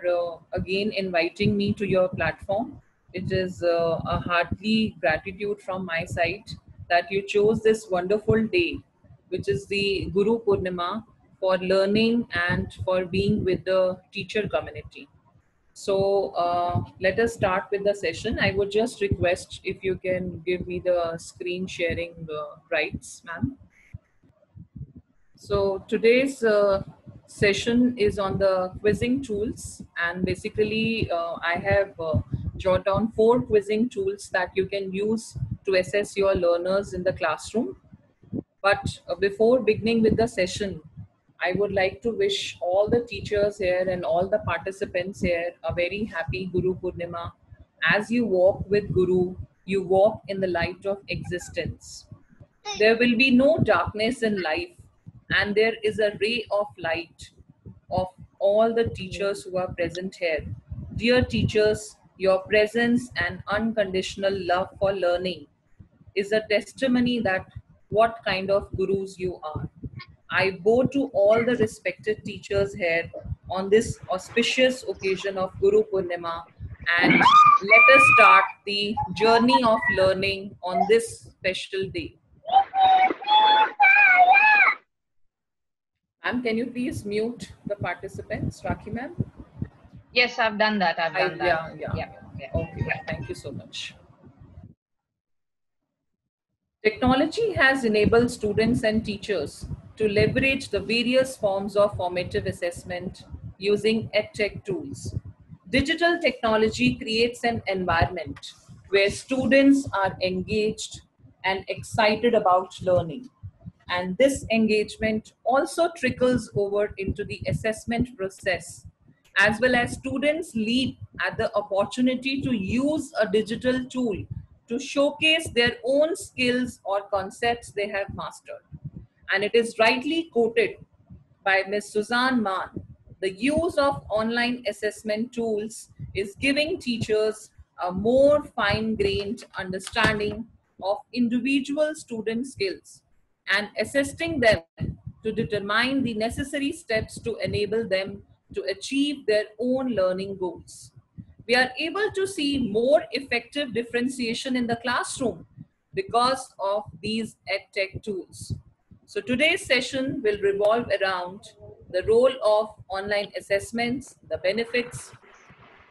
for again inviting me to your platform. It is a heartily gratitude from my side that you chose this wonderful day, which is the Guru Purnima, for learning and for being with the teacher community. So let us start with the session. I would just request if you can give me the screen sharing rights, ma'am. So today's session is on the quizzing tools, and basically I have jotted down 4 quizzing tools that you can use to assess your learners in the classroom. But before beginning with the session, I would like to wish all the teachers here and all the participants here a very happy Guru Purnima. As you walk with Guru, you walk in the light of existence. There will be no darkness in life, and there is a ray of light of all the teachers who are present here. Dear teachers, your presence and unconditional love for learning is a testimony that what kind of gurus you are. I bow to all the respected teachers here on this auspicious occasion of Guru Purnima, and let us start the journey of learning on this special day. Ma'am, can you please mute the participants, Rakhi ma'am? Yes, I've done that. I've done that. Yeah. Okay, thank you so much. Technology has enabled students and teachers to leverage the various forms of formative assessment using EdTech tools. Digital technology creates an environment where students are engaged and excited about learning. And this engagement also trickles over into the assessment process, as well as students leap at the opportunity to use a digital tool to showcase their own skills or concepts they have mastered. And it is rightly quoted by Ms. Suzanne Mann: the use of online assessment tools is giving teachers a more fine-grained understanding of individual student skills and assisting them to determine the necessary steps to enable them to achieve their own learning goals. We are able to see more effective differentiation in the classroom because of these EdTech tools. So today's session will revolve around the role of online assessments, the benefits,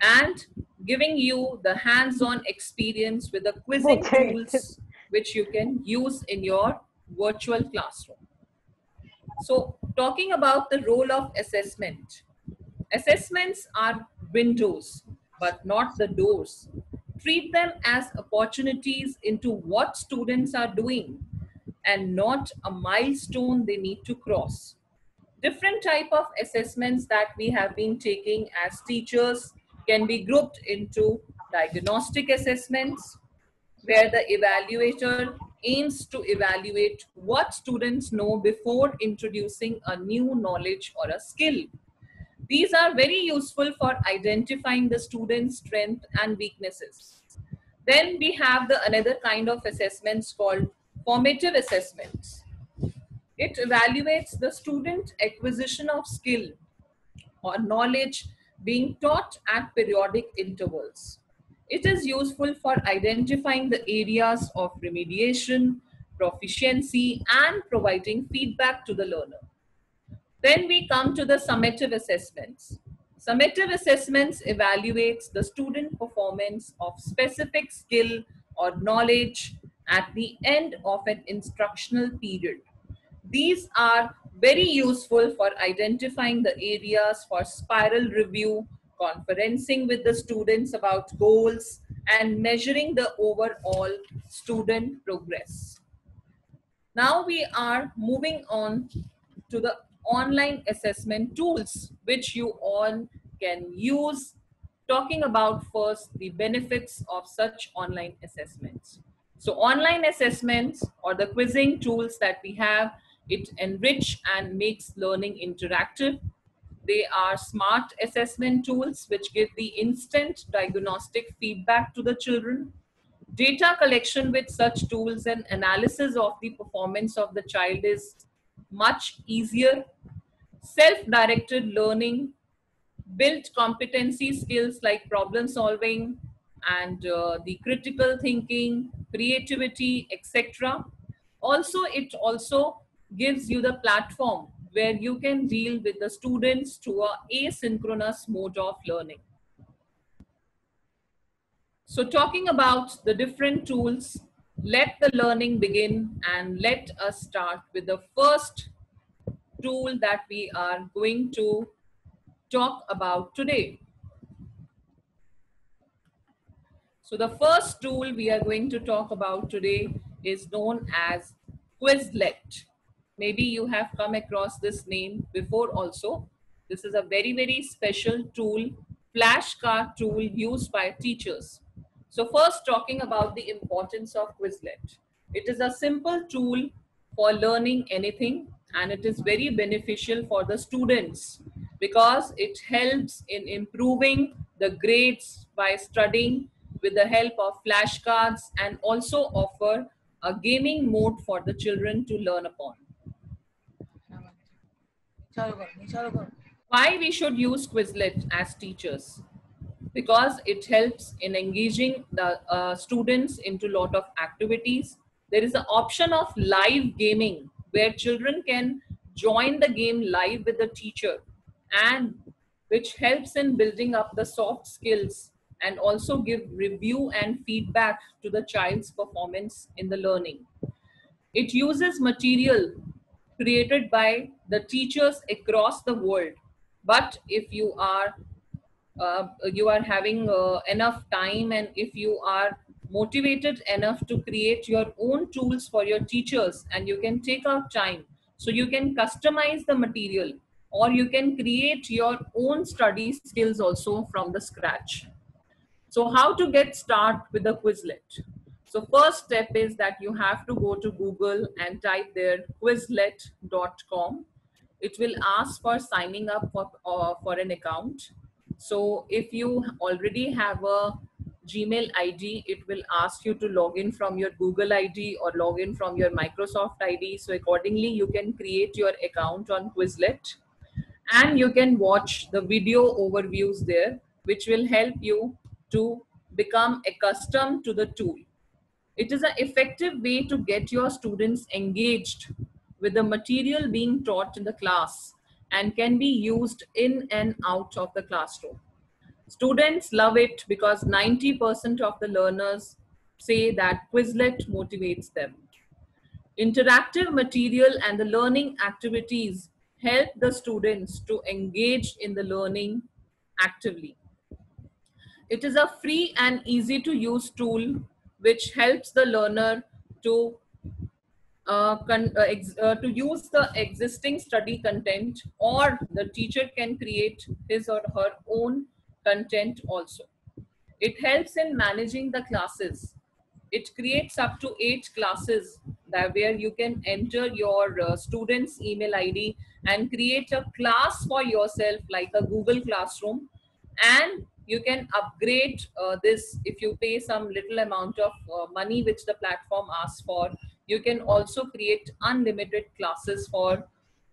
and giving you the hands-on experience with the quizzing tools which you can use in your virtual classroom. So talking about the role of assessment. Assessments are windows, but not the doors. Treat them as opportunities into what students are doing and not a milestone they need to cross. Different type of assessments that we have been taking as teachers can be grouped into diagnostic assessments, where the evaluator aims to evaluate what students know before introducing a new knowledge or a skill. These are very useful for identifying the student's strengths and weaknesses. Then we have the another kind of assessments called formative assessments. It evaluates the student acquisition of skill or knowledge being taught at periodic intervals. It is useful for identifying the areas of remediation, proficiency, and providing feedback to the learner. Then we come to the summative assessments. Summative assessments evaluates the student performance of specific skill or knowledge at the end of an instructional period. These are very useful for identifying the areas for spiral review, conferencing with the students about goals, and measuring the overall student progress. Now we are moving on to the online assessment tools, which you all can use. Talking about first the benefits of such online assessments. So online assessments or the quizzing tools that we have, it enrich and makes learning interactive. They are smart assessment tools which give the instant diagnostic feedback to the children. Data collection with such tools and analysis of the performance of the child is much easier. Self-directed learning build competency skills like problem solving and the critical thinking, creativity, etc. Also, it also gives you the platform where you can deal with the students to a asynchronous mode of learning. So talking about the different tools, let the learning begin, and let us start with the first tool that we are going to talk about today. So the first tool we are going to talk about today is known as Quizlet. Maybe you have come across this name before also. This is a very, very special tool, flashcard tool used by teachers. So first, talking about the importance of Quizlet. It is a simple tool for learning anything, and it is very beneficial for the students because it helps in improving the grades by studying with the help of flashcards, and also offer a gaming mode for the children to learn upon. Why we should use Quizlet as teachers? Because it helps in engaging the students into a lot of activities. There is an option of live gaming where children can join the game live with the teacher, and which helps in building up the soft skills and also give review and feedback to the child's performance in the learning. It uses material created by the teachers across the world. But if you are having enough time, and if you are motivated enough to create your own tools for your teachers, and you can take out time, so you can customize the material, or you can create your own study skills also from the scratch. So how to get started with the Quizlet? So first step is that you have to go to Google and type there quizlet.com. It will ask for signing up for an account. So if you already have a Gmail ID, it will ask you to log in from your Google ID or log in from your Microsoft ID. So accordingly, you can create your account on Quizlet, and you can watch the video overviews there, which will help you to become accustomed to the tool. It is an effective way to get your students engaged with the material being taught in the class, and can be used in and out of the classroom. Students love it because 90% of the learners say that Quizlet motivates them. Interactive material and the learning activities help the students to engage in the learning actively. It is a free and easy to use tool which helps the learner to to use the existing study content, or the teacher can create his or her own content also. It helps in managing the classes. It creates up to 8 classes that where you can enter your student's email ID and create a class for yourself like a Google Classroom, and you can upgrade this if you pay some little amount of money which the platform asks for. You can also create unlimited classes for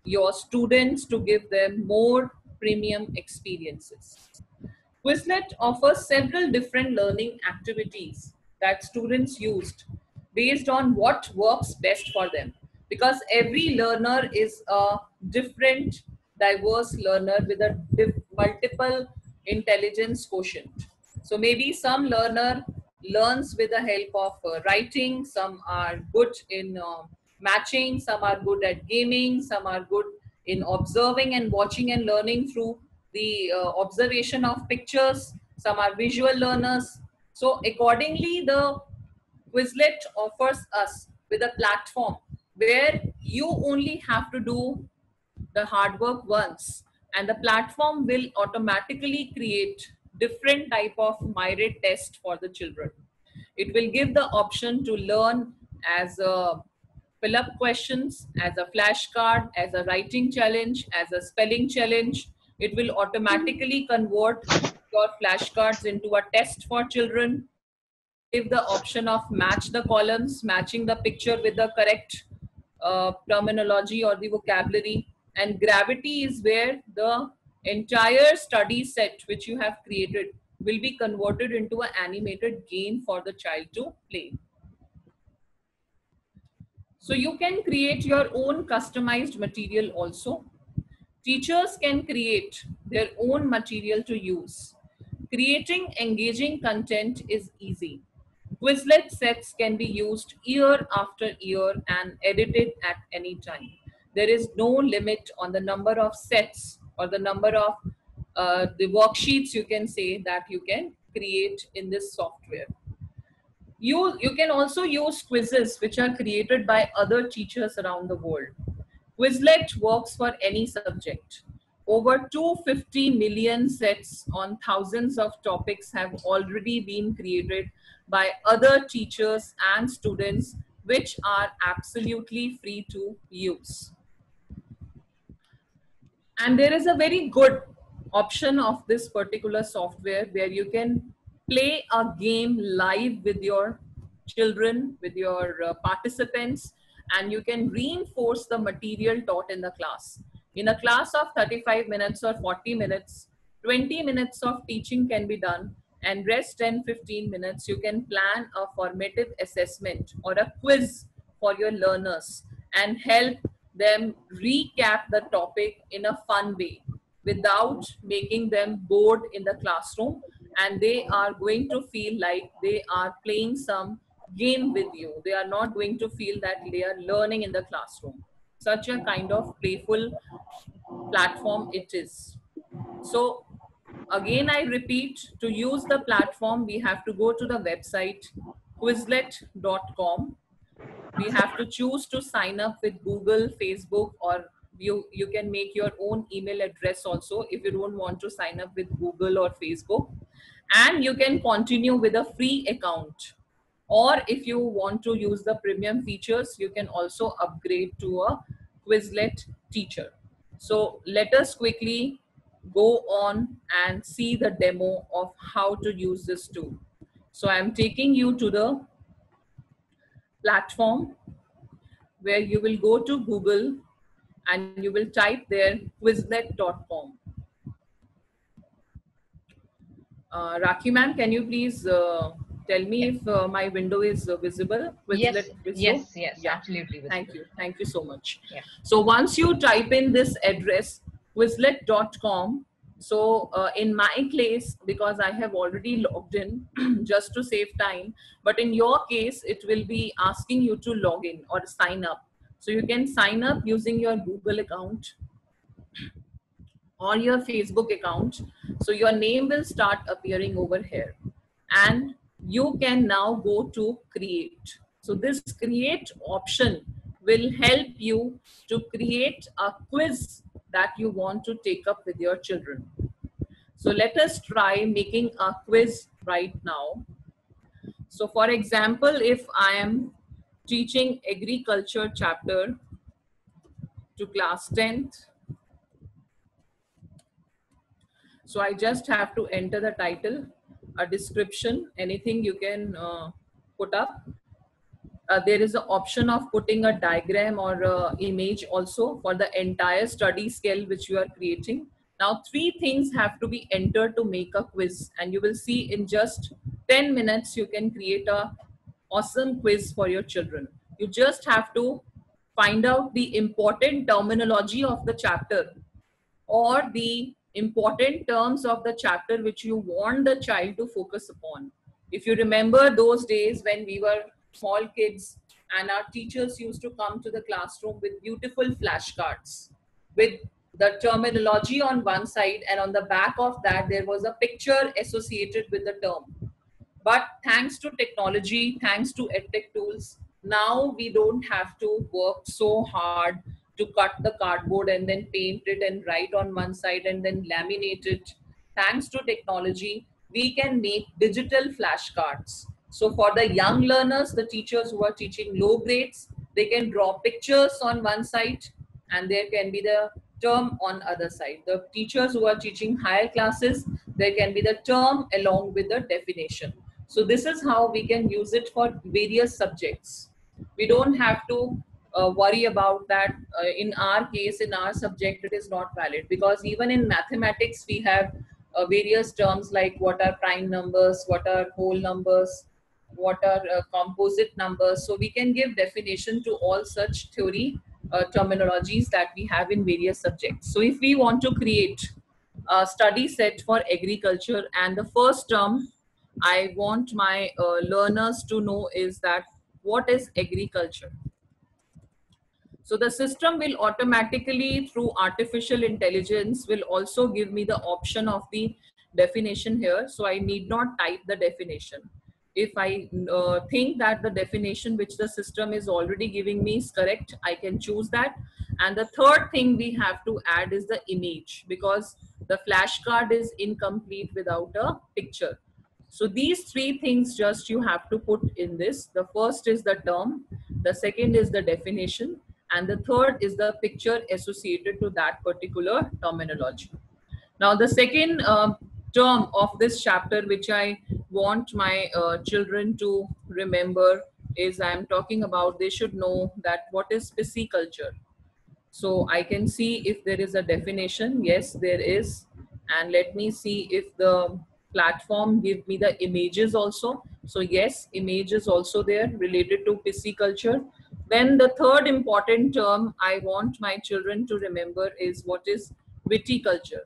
your students to give them more premium experiences. Quizlet offers several different learning activities that students used based on what works best for them, because every learner is a different, diverse learner with a multiple intelligence quotient. So maybe some learner learns with the help of writing, some are good in matching, some are good at gaming, some are good in observing and watching and learning through the observation of pictures, some are visual learners. So accordingly, the Quizlet offers us with a platform where you only have to do the hard work once, and the platform will automatically create different type of myriad test for the children. It will give the option to learn as a fill up questions, as a flashcard, as a writing challenge, as a spelling challenge. It will automatically convert your flashcards into a test for children. Give the option of match the columns, matching the picture with the correct terminology or the vocabulary. And gravity is where the Entire study set which you have created will be converted into an animated game for the child to play. So you can create your own customized material also. Teachers can create their own material to use. Creating engaging content is easy. Quizlet sets can be used year after year and edited at any time. There is no limit on the number of sets or the number of the worksheets you can say that you can create in this software. You can also use quizzes which are created by other teachers around the world. Quizlet works for any subject. Over 250 million sets on thousands of topics have already been created by other teachers and students, which are absolutely free to use. And there is a very good option of this particular software where you can play a game live with your children, with your participants, and you can reinforce the material taught in the class. In a class of 35 minutes or 40 minutes, 20 minutes of teaching can be done, and rest 10-15 minutes you can plan a formative assessment or a quiz for your learners and help them recap the topic in a fun way without making them bored in the classroom, and they are going to feel like they are playing some game with you. They are not going to feel that they are learning in the classroom. Such a kind of playful platform it is. So again, I repeat, to use the platform, we have to go to the website quizlet.com. We have to choose to sign up with Google, Facebook, or you can make your own email address also if you don't want to sign up with Google or Facebook. And you can continue with a free account. Or if you want to use the premium features, you can also upgrade to a Quizlet teacher. So let us quickly go on and see the demo of how to use this tool. So I'm taking you to the platform where you will go to Google and you will type there quizlet.com. Rakhi ma'am, can you please tell me if my window is visible? Yes, Visual? yes, Yeah. absolutely visible. Thank you so much. Yeah. So once you type in this address, quizlet.com, so in my case, because I have already logged in just to save time, but in your case, it will be asking you to log in or sign up. So you can sign up using your Google account or your Facebook account. So your name will start appearing over here and you can now go to create. So this create option will help you to create a quiz that you want to take up with your children. So let us try making a quiz right now. So for example, if I am teaching agriculture chapter to class 10th, so I just have to enter the title, a description, anything you can put up. There is an option of putting a diagram or a image also for the entire study scale which you are creating. Now 3 things have to be entered to make a quiz, and you will see in just 10 minutes you can create a awesome quiz for your children. You just have to find out the important terminology of the chapter or the important terms of the chapter which you want the child to focus upon. If you remember those days when we were small kids and our teachers used to come to the classroom with beautiful flashcards with the terminology on one side, and on the back of that there was a picture associated with the term. But thanks to technology, thanks to edtech tools, now we don't have to work so hard to cut the cardboard and then paint it and write on one side and then laminate it. Thanks to technology, we can make digital flashcards. So for the young learners, the teachers who are teaching low grades, they can draw pictures on one side and there can be the term on other side. The teachers who are teaching higher classes, there can be the term along with the definition. So this is how we can use it for various subjects. We don't have to worry about that. In our case, in our subject, it is not valid, because even in mathematics we have various terms like what are prime numbers, what are whole numbers, what are composite numbers. So we can give definition to all such theory terminologies that we have in various subjects. So if we want to create a study set for agriculture, and the first term I want my learners to know is that what is agriculture. So the system will automatically, through artificial intelligence, will also give me the option of the definition here. So I need not type the definition. If I think that the definition which the system is already giving me is correct, I can choose that. And the third thing we have to add is the image, because the flashcard is incomplete without a picture. So these three things just you have to put in this. The first is the term, the second is the definition, and the third is the picture associated to that particular terminology. Now the second term of this chapter which I want my children to remember is, I am talking about, they should know that what is pisciculture. So I can see if there is a definition. Yes, there is. And let me see if the platform give me the images also. So yes, image is also there related to pisciculture. Then the third important term I want my children to remember is what is viticulture.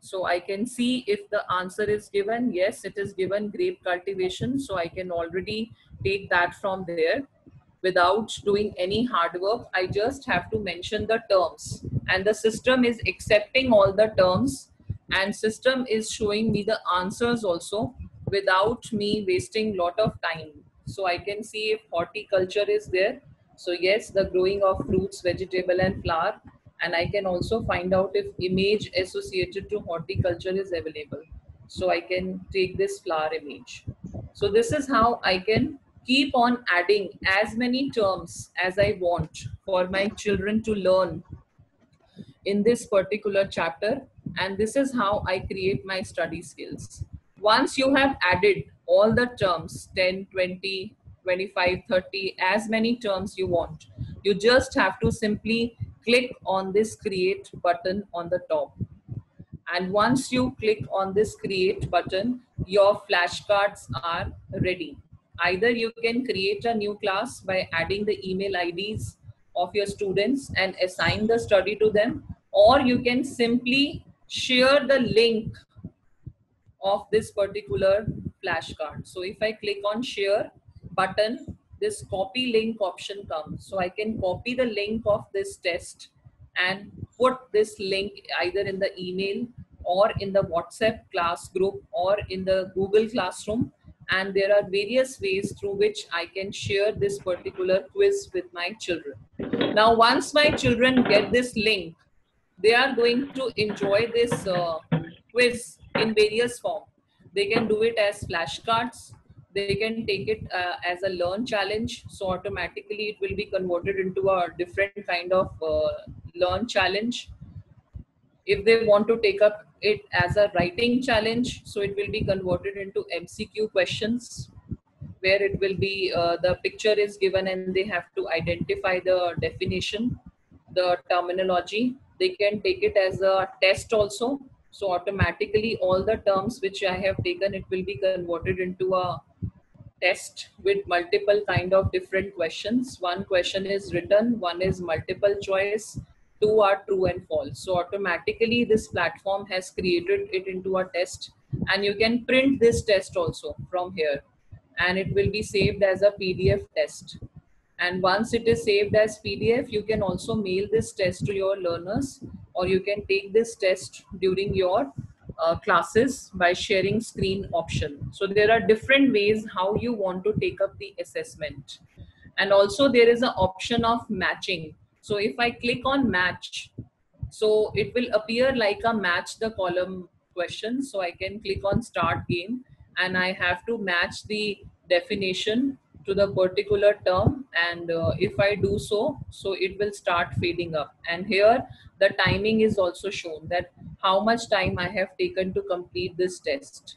So I can see if the answer is given. Yes, it is given, grape cultivation. So I can already take that from there without doing any hard work. I just have to mention the terms, and the system is accepting all the terms, and system is showing me the answers also without me wasting lot of time. So I can see if horticulture is there. So yes, the growing of fruits, vegetable and flower. And I can also find out if image associated to horticulture is available. So I can take this flower image. So this is how I can keep on adding as many terms as I want for my children to learn in this particular chapter. And this is how I create my study skills. Once you have added all the terms, 10, 20, 25, 30, as many terms you want, you just have to simply click on this create button on the top. And once you click on this create button, your flashcards are ready. Either you can create a new class by adding the email IDs of your students and assign the study to them, or you can simply share the link of this particular flashcard. So if I click on share button, this copy link option comes. So I can copy the link of this test and put this link either in the email or in the WhatsApp class group or in the Google Classroom. And there are various ways through which I can share this particular quiz with my children. Now, once my children get this link, they are going to enjoy this quiz in various form. They can do it as flashcards. They can take it as a learn challenge. So automatically it will be converted into a different kind of learn challenge. If they want to take up it as a writing challenge, so it will be converted into MCQ questions, where it will be the picture is given and they have to identify the definition, the terminology. They can take it as a test also. So automatically all the terms which I have taken, it will be converted into a test with multiple kind of different questions. One question is written, one is multiple choice, two are true and false. So automatically this platform has created it into a test, and you can print this test also from here, and it will be saved as a PDF test. And once it is saved as PDF, you can also mail this test to your learners, or you can take this test during your classes by sharing screen option. So there are different ways how you want to take up the assessment. And also there is an option of matching. So if I click on match, so it will appear like a match the column question. So I can click on start game, and I have to match the definition to the particular term. And if I do so, so it will start fading up. And here the timing is also shown, that how much time I have taken to complete this test.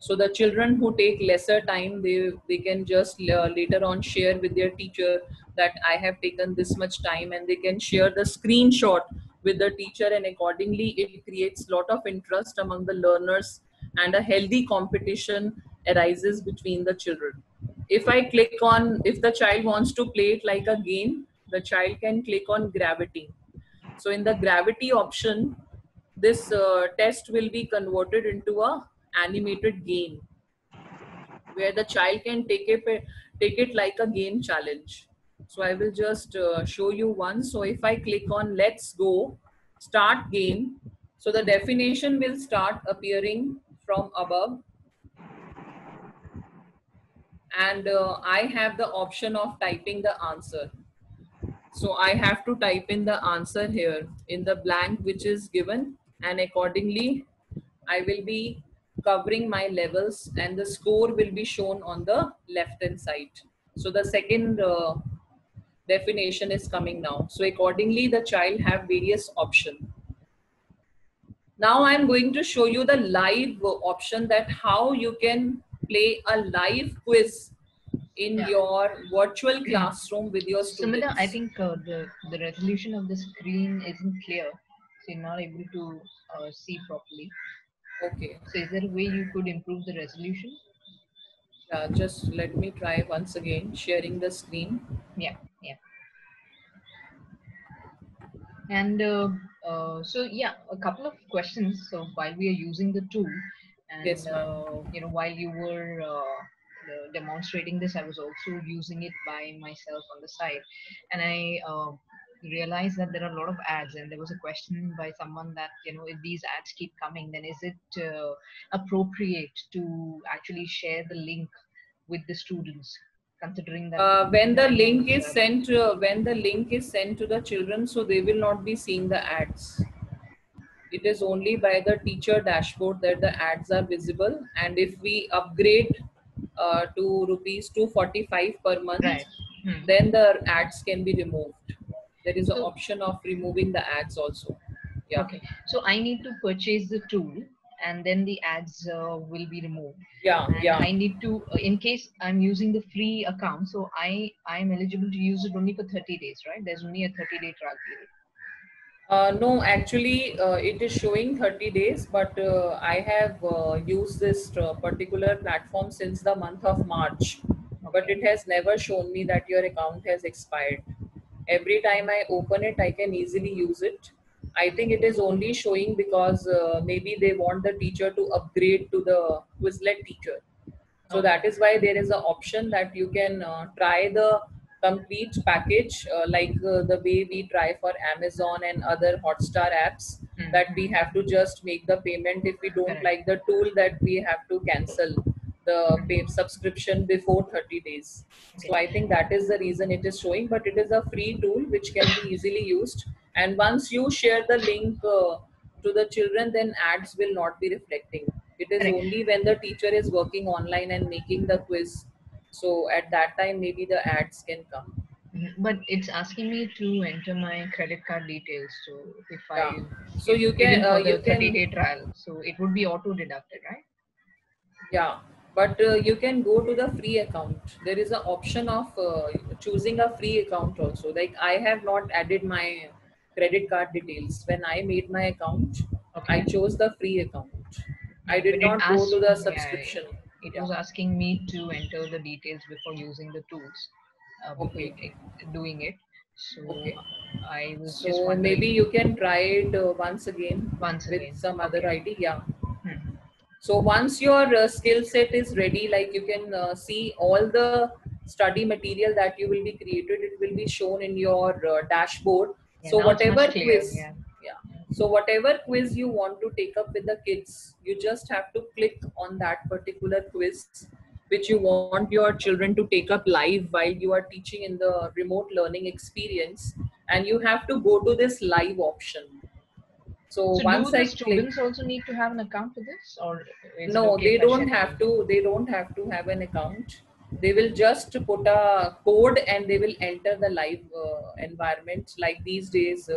So the children who take lesser time, they can just later on share with their teacher that I have taken this much time, and they can share the screenshot with the teacher, and accordingly it creates lot of interest among the learners, and a healthy competition arises between the children. If I click on, if the child wants to play it like a game, the child can click on gravity. So in the gravity option, this test will be converted into a animated game where the child can take it like a game challenge. So I will just show you one. So if I click on let's go, start game, so the definition will start appearing from above, and I have the option of typing the answer. So I have to type in the answer here in the blank which is given, and accordingly I will be covering my levels, and the score will be shown on the left hand side. So the second definition is coming now. So accordingly the child have various options. Now I'm going to show you the live option, that how you can play a live quiz in your virtual classroom with your students. Sumita, I think the resolution of the screen isn't clear, so you're not able to see properly. Okay. So is there a way you could improve the resolution? Yeah, just let me try once again sharing the screen. Yeah. And so yeah, a couple of questions. So while we are using the tool, and Yes, ma'am. while you were demonstrating this, I was also using it by myself on the side, and I realized that there are a lot of ads. And there was a question by someone that, if these ads keep coming, then is it appropriate to actually share the link with the students, considering that When the link is sent to the children, so they will not be seeing the ads. It is only by the teacher dashboard that the ads are visible, and if we upgrade to rupees 245 per month, right. then the ads can be removed. There is an So- option of removing the ads also. Yeah. Okay, so I need to purchase the tool, and then the ads will be removed. Yeah, And yeah. I need to, in case I'm using the free account, so I'm eligible to use it only for 30 days, right? There's only a 30-day trial period. No, actually, it is showing 30 days, but I have used this particular platform since the month of March, but it has never shown me that your account has expired. Every time I open it, I can easily use it. I think it is only showing because maybe they want the teacher to upgrade to the Quizlet teacher. So that is why there is an option that you can try the complete package, like the way we try for Amazon and other Hotstar apps, that we have to just make the payment. If we don't like the tool, that we have to cancel the subscription before 30 days. So I think that is the reason it is showing, but it is a free tool which can be easily used. And once you share the link to the children, then ads will not be reflecting. It is only when the teacher is working online and making the quiz. So at that time, maybe the ads can come. But it's asking me to enter my credit card details. So if so you can even for the you can 30-day trial, so it would be auto deducted, right? Yeah, but you can go to the free account. There is an option of choosing a free account also. Like I have not added my credit card details. When I made my account, I chose the free account. I did not go to the subscription. It was asking me to enter the details before using the tools, before doing it. So I was just wondering. Maybe you can try it once again with some other ID. Yeah. So once your skill set is ready, like you can see all the study material that you will be created, it will be shown in your dashboard. So whatever quiz, so whatever quiz you want to take up with the kids, you just have to click on that particular quiz which you want your children to take up live while you are teaching in the remote learning experience, and you have to go to this live option. So once do the students also need to have an account for this, or no, they don't have to. They don't have to have an account. They will just put a code and they will enter the live environment. Like these days,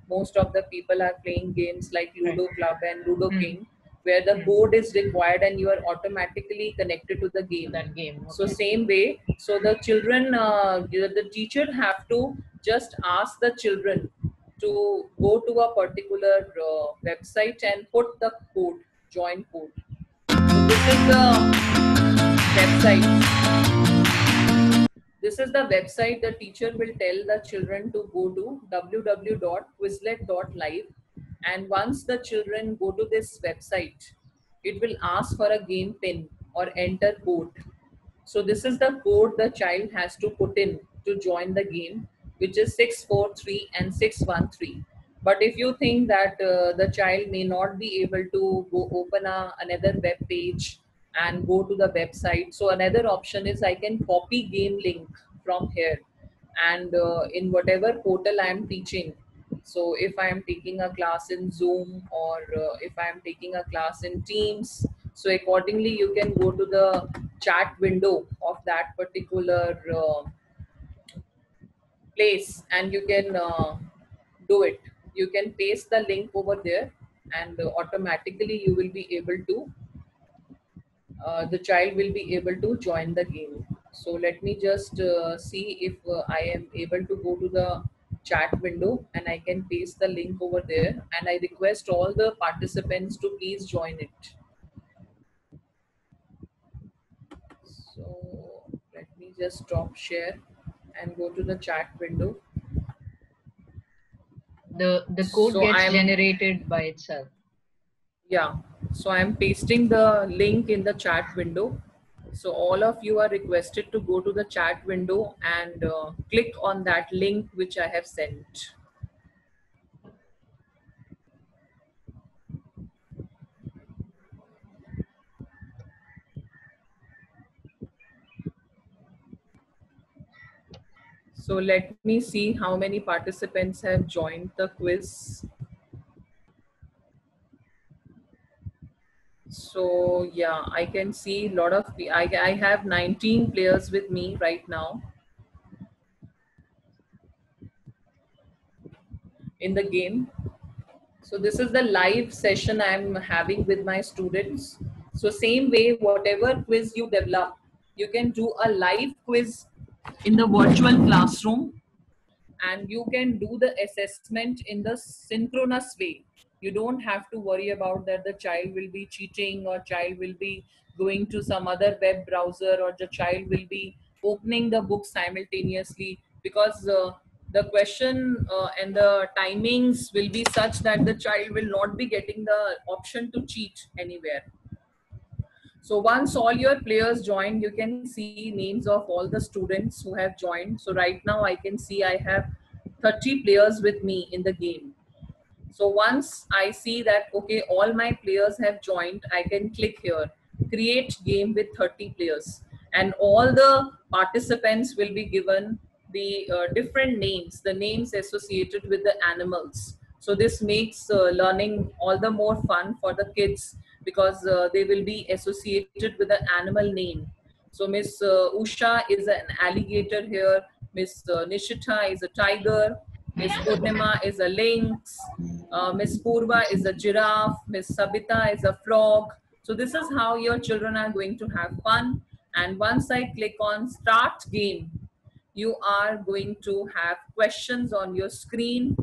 most of the people are playing games like Ludo Club and Ludo King. where the Hmm. board is required and you are automatically connected to the To game. that game. So Okay. same way, so the children, the teacher have to just ask the children to go to a particular website and put the code, join code. So this is the website. This is the website the teacher will tell the children to go to, www.quizlet.live. And once the children go to this website, it will ask for a game pin or enter code. So this is the code the child has to put in to join the game, which is 643 and 613. But if you think that the child may not be able to go open another web page and go to the website, so another option is I can copy game link from here, and in whatever portal I am teaching. So if I am taking a class in Zoom, or if I am taking a class in Teams, so accordingly you can go to the chat window of that particular place, and you can do it. You can paste the link over there, and automatically you will be able to, the child will be able to join the game. So let me just see if I am able to go to the chat window and I can paste the link over there, and I request all the participants to please join it. So let me just stop share and go to the chat window. The code So gets I'm, generated by itself. yeah, so I'm pasting the link in the chat window. So all of you are requested to go to the chat window and click on that link which I have sent. So let me see how many participants have joined the quiz. So yeah, I can see a lot of, I have 19 players with me right now in the game. So this is the live session I'm having with my students. So same way, whatever quiz you develop, you can do a live quiz in the virtual classroom, and you can do the assessment in the synchronous way. You don't have to worry about that the child will be cheating, or child will be going to some other web browser, or the child will be opening the book simultaneously, because the question and the timings will be such that the child will not be getting the option to cheat anywhere. So once all your players join, you can see names of all the students who have joined. So right now I can see I have 30 players with me in the game. So once I see that, okay, all my players have joined, I can click here, create game with 30 players. And all the participants will be given the different names, the names associated with the animals. So this makes learning all the more fun for the kids, because they will be associated with an animal name. So Miss Usha is an alligator here, Miss Nishita is a tiger, Miss Purnima is a lynx, Miss Purva is a giraffe, Miss Sabita is a frog. So this is how your children are going to have fun. And once I click on start game, you are going to have questions on your screen,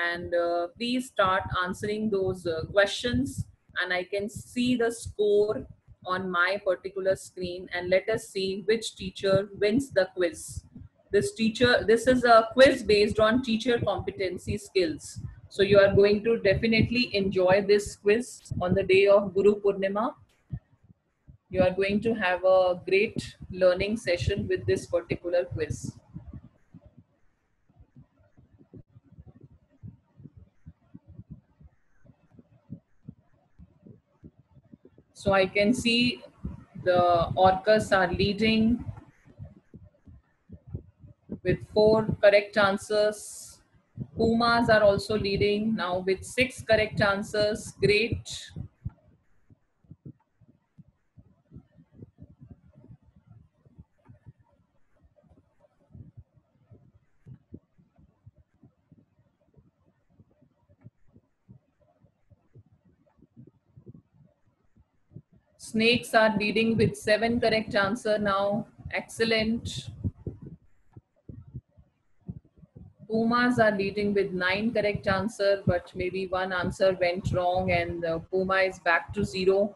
and please start answering those questions, and I can see the score on my particular screen, and let us see which teacher wins the quiz. This is a quiz based on teacher competency skills. So you are going to definitely enjoy this quiz on the day of Guru Purnima. You are going to have a great learning session with this particular quiz. So I can see the orcas are leading with 4 correct answers. Pumas are also leading now with 6 correct answers. Great. Snakes are leading with 7 correct answer now. Excellent. Pumas are leading with 9 correct answer, but maybe one answer went wrong and Puma is back to 0.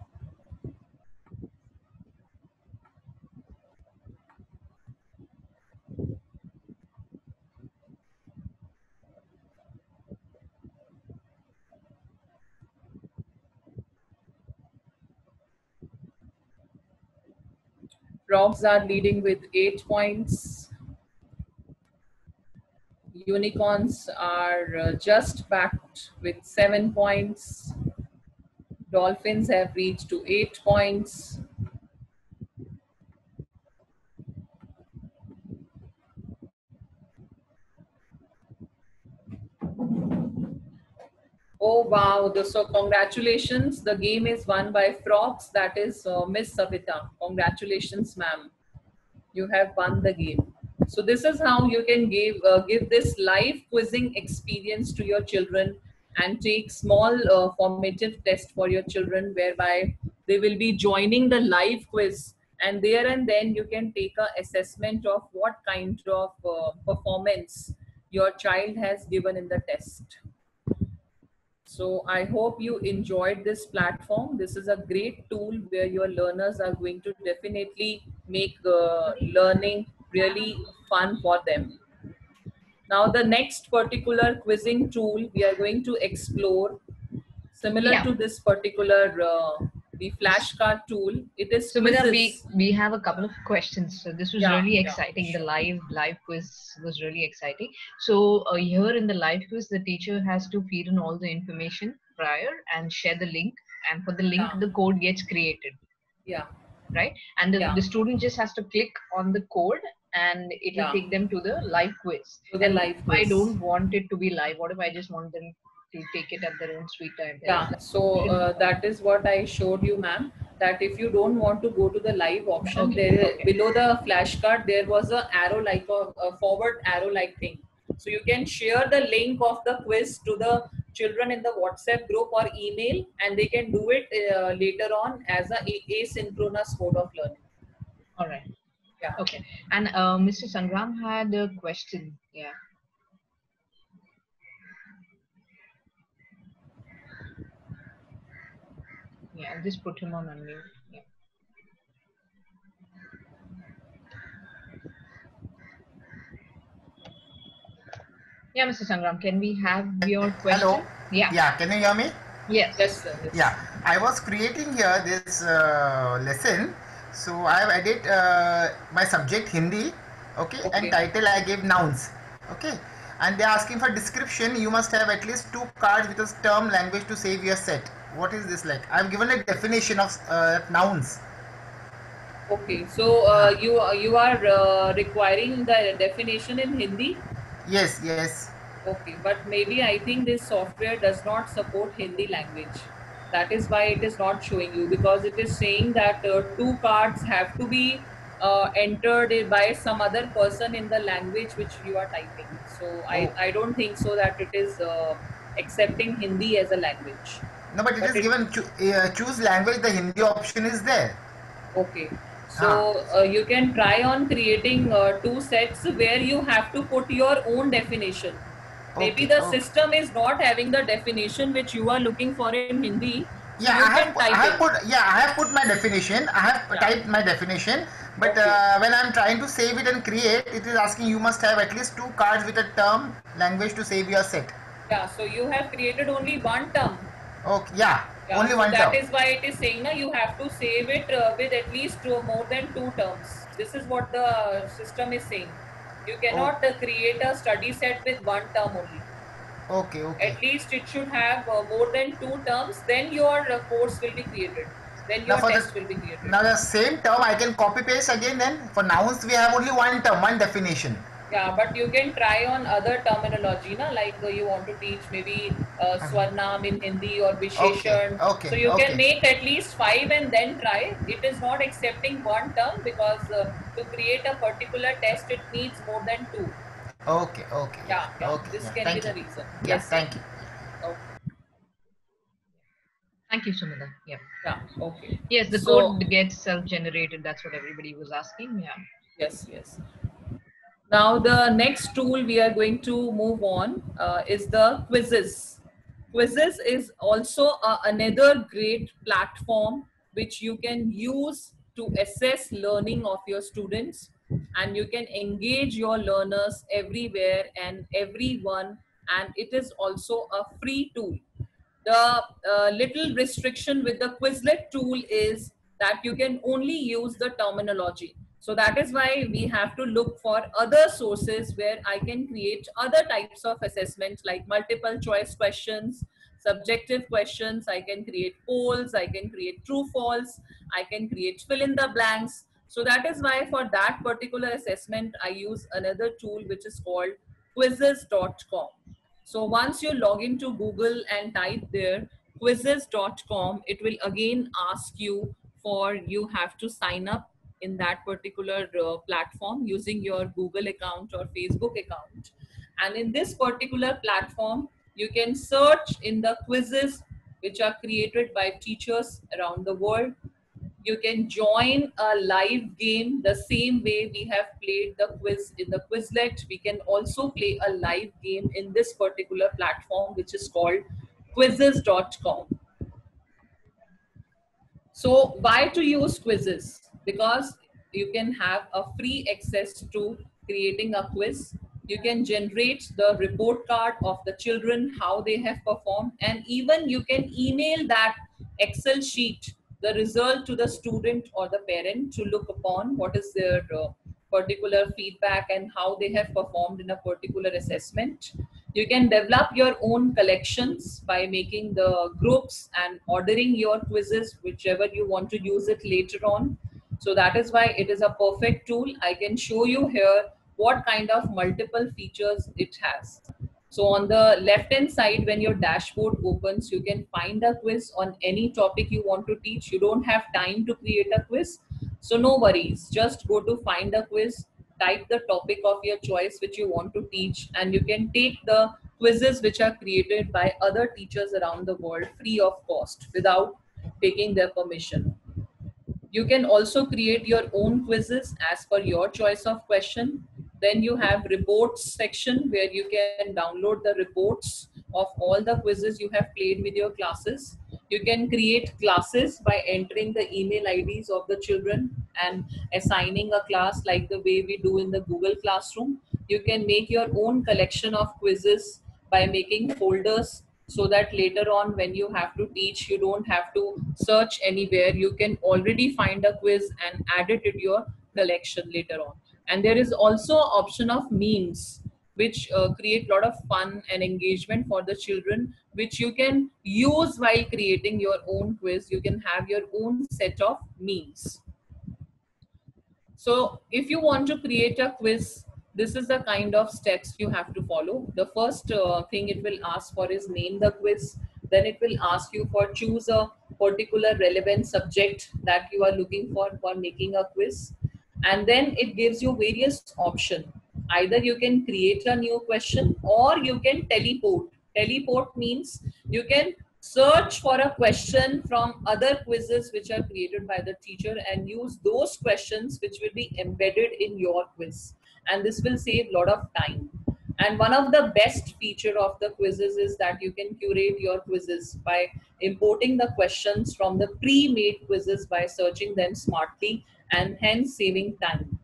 Frogs are leading with 8 points. Unicorns are just backed with 7 points. Dolphins have reached to 8 points. Oh wow, so congratulations. The game is won by frogs. That is Miss Savita. Congratulations, ma'am. You have won the game. So this is how you can give this live quizzing experience to your children and take small formative test for your children whereby they will be joining the live quiz, and there and then you can take a assessment of what kind of performance your child has given in the test. So I hope you enjoyed this platform. This is a great tool where your learners are going to definitely make learning really fun for them. Now the next particular quizzing tool we are going to explore, similar Yeah. to this particular the flashcard tool, it is Sumita, quizzes. we have a couple of questions. So this was Yeah, really yeah, exciting. The sure. live quiz was really exciting. So here in the live quiz, the teacher has to feed in all the information prior and share the link. And for the link, Yeah, the code gets created, yeah, right? And yeah, the student just has to click on the code and it will yeah. take them to the live quiz. To the And live if I quiz. don't want it to be live, what if I just want them to take it at their own sweet time? There is Yeah, that so option. that is what I showed you, ma'am. That if you don't want to go to the live option, Okay, there okay. below the flashcard there was a arrow like a forward arrow like thing. So you can share the link of the quiz to the children in the WhatsApp group or email, and they can do it later on as a asynchronous mode of learning. All right. Yeah. Okay. And Mr. Sangram had a question. Yeah. Yeah. I'll just put him on unmute. Yeah. Yeah, Mr. Sangram, can we have your Hello. question? Yeah. Yeah, can you hear me? Yes. Yes, sir. Yes. Yeah, I was creating here this lesson. So I have added my subject Hindi, okay, and Okay. title I gave nouns, okay, and they are asking for description. You must have at least 2 cards with a term language to save your set. What is this like? I have given a definition of nouns. Okay. So you are requiring the definition in Hindi. Yes, yes. Okay, but maybe I think this software does not support Hindi language. That is why it is not showing you, because it is saying that 2 cards have to be by some other person in the language which you are typing. So Oh, I don't think so that it is accepting Hindi as a language. no, but it But is it given choose language. The Hindi option is there. Okay. Huh. So you can try on creating 2 sets where you have to put your own definition. Maybe Okay, the okay. system is not having the definition which you are looking for in Hindi. So Yeah, you can type it. I have put my definition. I have Yeah. typed my definition, but Okay. when I'm trying to save it and create, it is asking you must have at least 2 cards with a term language to save your set. Yeah. So you have created only one term. Okay, yeah, Yeah. only So one that term. is why it is saying now you have to save it with at least more than 2 terms. This is what the system is saying. You Oh, cannot create a study set with one term only. okay, okay. At least it should have more than 2 terms, then your course will be created, then Now your for the test will be created. now the same term I can copy paste again. Then for nouns we have only one term, one definition. Yeah, but you can try on other terminology, na, like you want to teach maybe swarnam in Hindi or Okay, visheshan, okay, so you can okay, make at least 5 and then try. It is not accepting one term because to create a particular test it needs more than 2. okay, okay. Yeah, Yeah, yeah, okay. this Yeah, can be thank you. the reason. Yeah, Yes, sir. thank you. Okay. Thank you, Sumita. Yeah. Yeah, okay. Yes, the So, code gets self-generated. That's what everybody was asking. Yeah. yes, yes. Now, the next tool we are going to move on is the quizzes. Quizzes is also another great platform which you can use to assess learning of your students, and you can engage your learners everywhere and everyone, and it is also a free tool. The little restriction with the Quizlet tool is that you can only use the terminology. So that is why we have to look for other sources where I can create other types of assessments like multiple choice questions, subjective questions. I can create polls, I can create true false, I can create fill in the blanks. So that is why for that particular assessment, I use another tool which is called quizzes.com. So once you log into Google and type there quizzes.com, it will again ask you for you have to sign up in that particular platform using your Google account or Facebook account. And in this particular platform, you can search in the quizzes which are created by teachers around the world. You can join a live game the same way we have played the quiz in the Quizlet. We can also play a live game in this particular platform, which is called quizzes.com. So why to use quizzes? Because you can have a free access to creating a quiz. You can generate the report card of the children, how they have performed, and even you can email that Excel sheet, the result to the student or the parent to look upon what is their particular feedback and how they have performed in a particular assessment. You can develop your own collections by making the groups and ordering your quizzes, whichever you want to use it later on. So that is why it is a perfect tool. I can show you here what kind of multiple features it has. So on the left hand side, when your dashboard opens, you can find a quiz on any topic you want to teach. You don't have time to create a quiz. So no worries, just go to find a quiz, type the topic of your choice which you want to teach, and you can take the quizzes which are created by other teachers around the world free of cost without taking their permission. You can also create your own quizzes as per your choice of question. Then you have reports section where you can download the reports of all the quizzes you have played with your classes. You can create classes by entering the email IDs of the children and assigning a class like the way we do in the Google Classroom. You can make your own collection of quizzes by making folders so that later on when you have to teach, you don't have to search anywhere. You can already find a quiz and add it to your collection later on. And there is also option of memes which create a lot of fun and engagement for the children, which you can use while creating your own quiz. You can have your own set of memes. So if you want to create a quiz, this is the kind of steps you have to follow. The first thing it will ask for is name the quiz. Then it will ask you for choose a particular relevant subject that you are looking for making a quiz. And then it gives you various options. Either you can create a new question or you can teleport. Teleport means you can search for a question from other quizzes which are created by the teacher and use those questions which will be embedded in your quiz, and this will save a lot of time. And one of the best feature of the quizzes is that you can curate your quizzes by importing the questions from the pre-made quizzes by searching them smartly and hence saving time.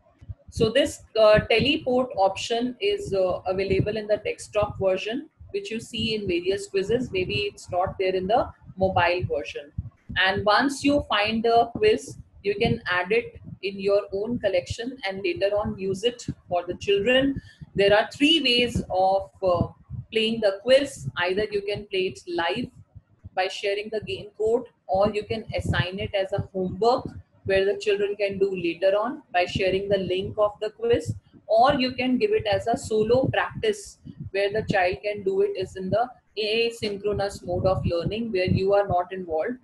So this teleport option is available in the desktop version, which you see in various quizzes. Maybe it's not there in the mobile version. And once you find the quiz, you can add it in your own collection and later on use it for the children. There are three ways of playing the quiz. Either you can play it live by sharing the game code, or you can assign it as a homework where the children can do later on by sharing the link of the quiz, or you can give it as a solo practice where the child can do it is in the asynchronous mode of learning where you are not involved.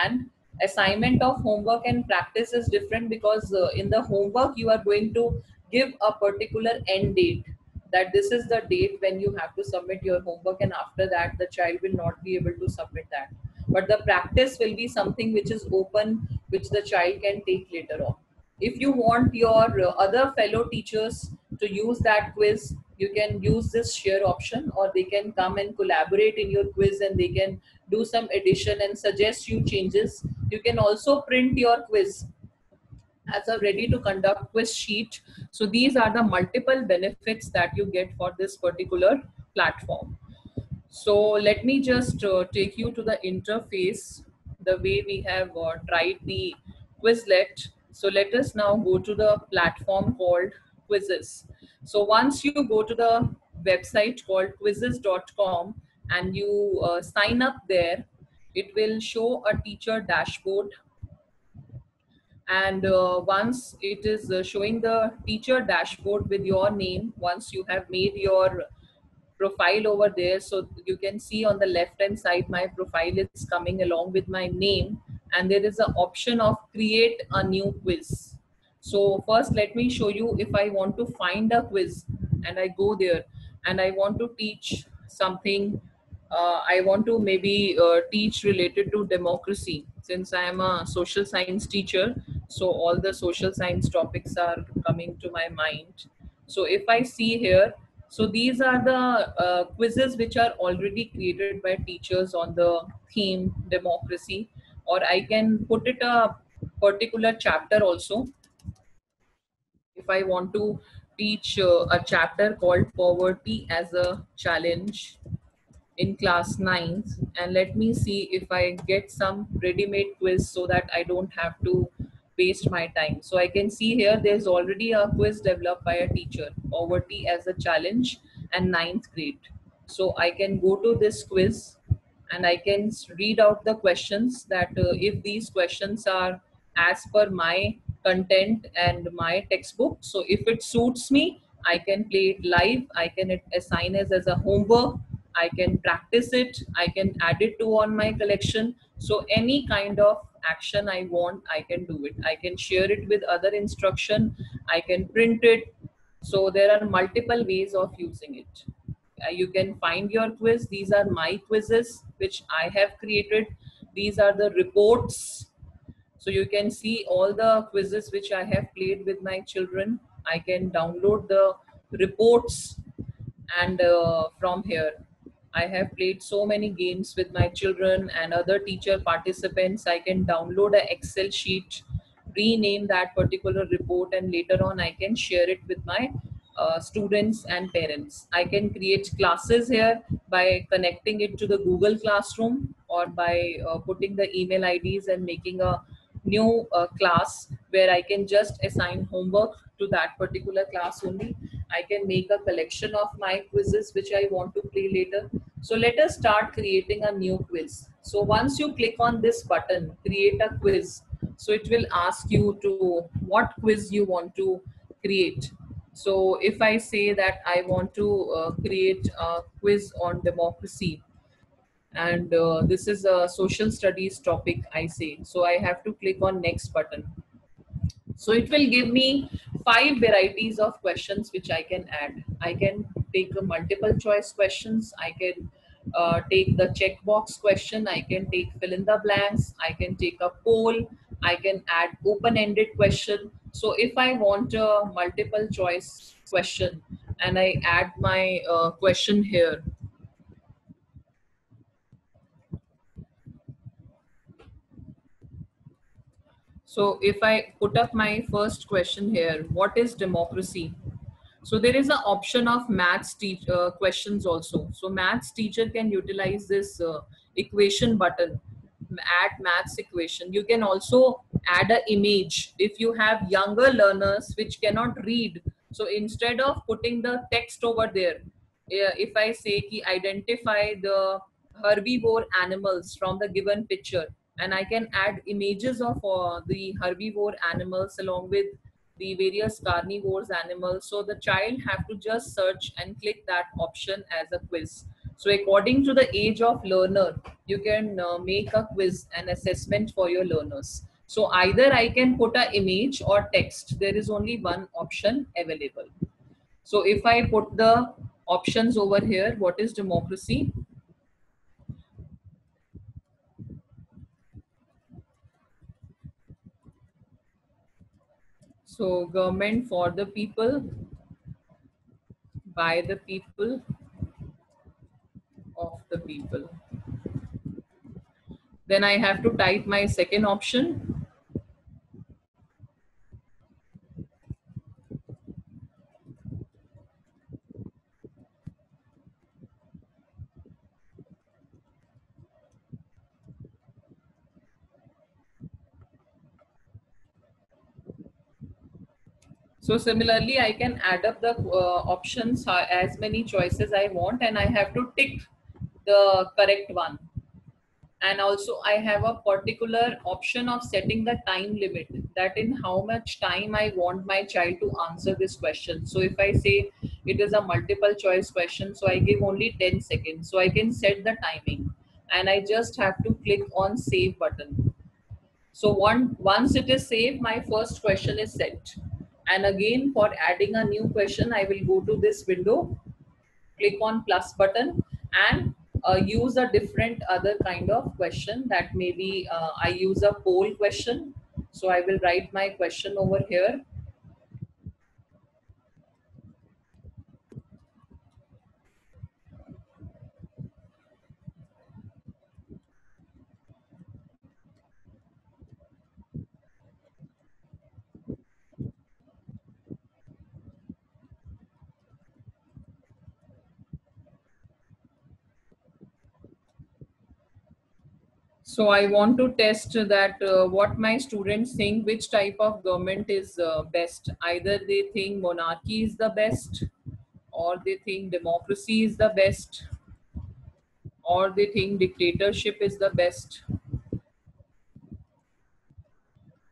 And assignment of homework and practice is different because in the homework you are going to give a particular end date, that this is the date when you have to submit your homework, and after that the child will not be able to submit that. but the practice will be something which is open, which the child can take later on. If you want your other fellow teachers to use that quiz, you can use this share option, or they can come and collaborate in your quiz, and they can do some addition and suggest you changes. You can also print your quiz as a ready to conduct quiz sheet. So these are the multiple benefits that you get for this particular platform. So let me just take you to the interface, the way we have tried the Quizlet. So let us now go to the platform called Quizzes. So once you go to the website called quizzes.com and you sign up there, it will show a teacher dashboard. And once it is showing the teacher dashboard with your name, once you have made your profile over there, so you can see on the left hand side my profile is coming along with my name, and there is an option of create a new quiz. So first let me show you. If I want to find a quiz and I go there and I want to teach something, I want to maybe teach related to democracy, since I am a social science teacher, so all the social science topics are coming to my mind. So if I see here, so these are the quizzes which are already created by teachers on the theme democracy, or I can put it a particular chapter also. If I want to teach a chapter called poverty as a challenge in class 9th, and let me see if I get some ready-made quiz so that I don't have to waste my time. So I can see here there's already a quiz developed by a teacher, poverty as a challenge and 9th grade. So I can go to this quiz and I can read out the questions, that if these questions are as per my content and my textbook, so if it suits me, I can play it live, I can assign it as a homework, I can practice it, I can add it to on my collection. So any kind of action I want, I can do it. I can share it with other instruction, I can print it. So there are multiple ways of using it. You can find your quiz. These are my quizzes which I have created. These are the reports. So you can see all the quizzes which I have played with my children. I can download the reports, and from here I have played so many games with my children and other teacher participants. I can download an Excel sheet, rename that particular report, and later on I can share it with my students and parents. I can create classes here by connecting it to the Google Classroom, or by putting the email IDs and making a new class where I can just assign homework to that particular class only. I can make a collection of my quizzes which I want to play later. So let us start creating a new quiz. So once you click on this button, create a quiz, so it will ask you to what quiz you want to create. So if I say that I want to create a quiz on democracy, and this is a social studies topic, I say, so I have to click on next button. So it will give me 5 varieties of questions which I can add. I can take a multiple choice questions, I can take the checkbox question, I can take fill in the blanks, I can take a poll, I can add open-ended question. So if I want a multiple choice question and I add my question here, so if I put up my first question here, what is democracy? So there is an option of maths questions also. So maths teacher can utilize this equation button, add maths equation. You can also add an image if you have younger learners which cannot read. So instead of putting the text over there, if I say ki identify the herbivore animals from the given picture, and I can add images of the herbivore animals along with the various carnivores animals. So the child have to just search and click that option as a quiz. So according to the age of learner, you can make a quiz and assessment for your learners. So either I can put an image or text. There is only one option available. So if I put the options over here, what is democracy? So government for the people, by the people, of the people. Then I have to type my second option. So similarly, I can add up the options, as many choices I want, and I have to tick the correct one. And also I have a particular option of setting the time limit, that in how much time I want my child to answer this question. So if I say it is a multiple choice question, so I give only 10 seconds, so I can set the timing, and I just have to click on save button. So once it is saved, my first question is set. And again, for adding a new question, I will go to this window, click on plus button, and use a different other kind of question. That maybe I use a poll question. So I will write my question over here. So I want to test that what my students think, which type of government is best. Either they think monarchy is the best, or they think democracy is the best, or they think dictatorship is the best.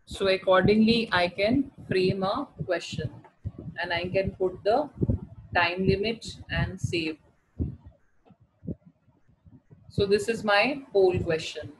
So accordingly, I can frame a question, and I can put the time limit and save. So this is my poll question.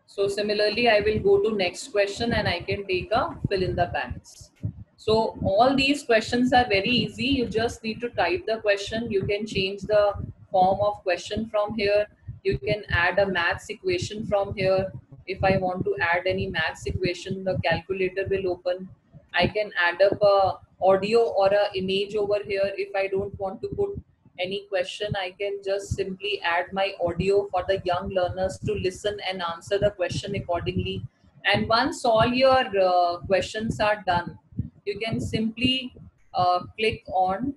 So similarly, I will go to next question, and I can take a fill in the blanks. So all these questions are very easy. You just need to type the question. You can change the form of question from here. You can add a maths equation from here. If I want to add any maths equation, the calculator will open. I can add up a audio or a image over here. If I don't want to put any question, I can just simply add my audio for the young learners to listen and answer the question accordingly. And once all your questions are done, you can simply click on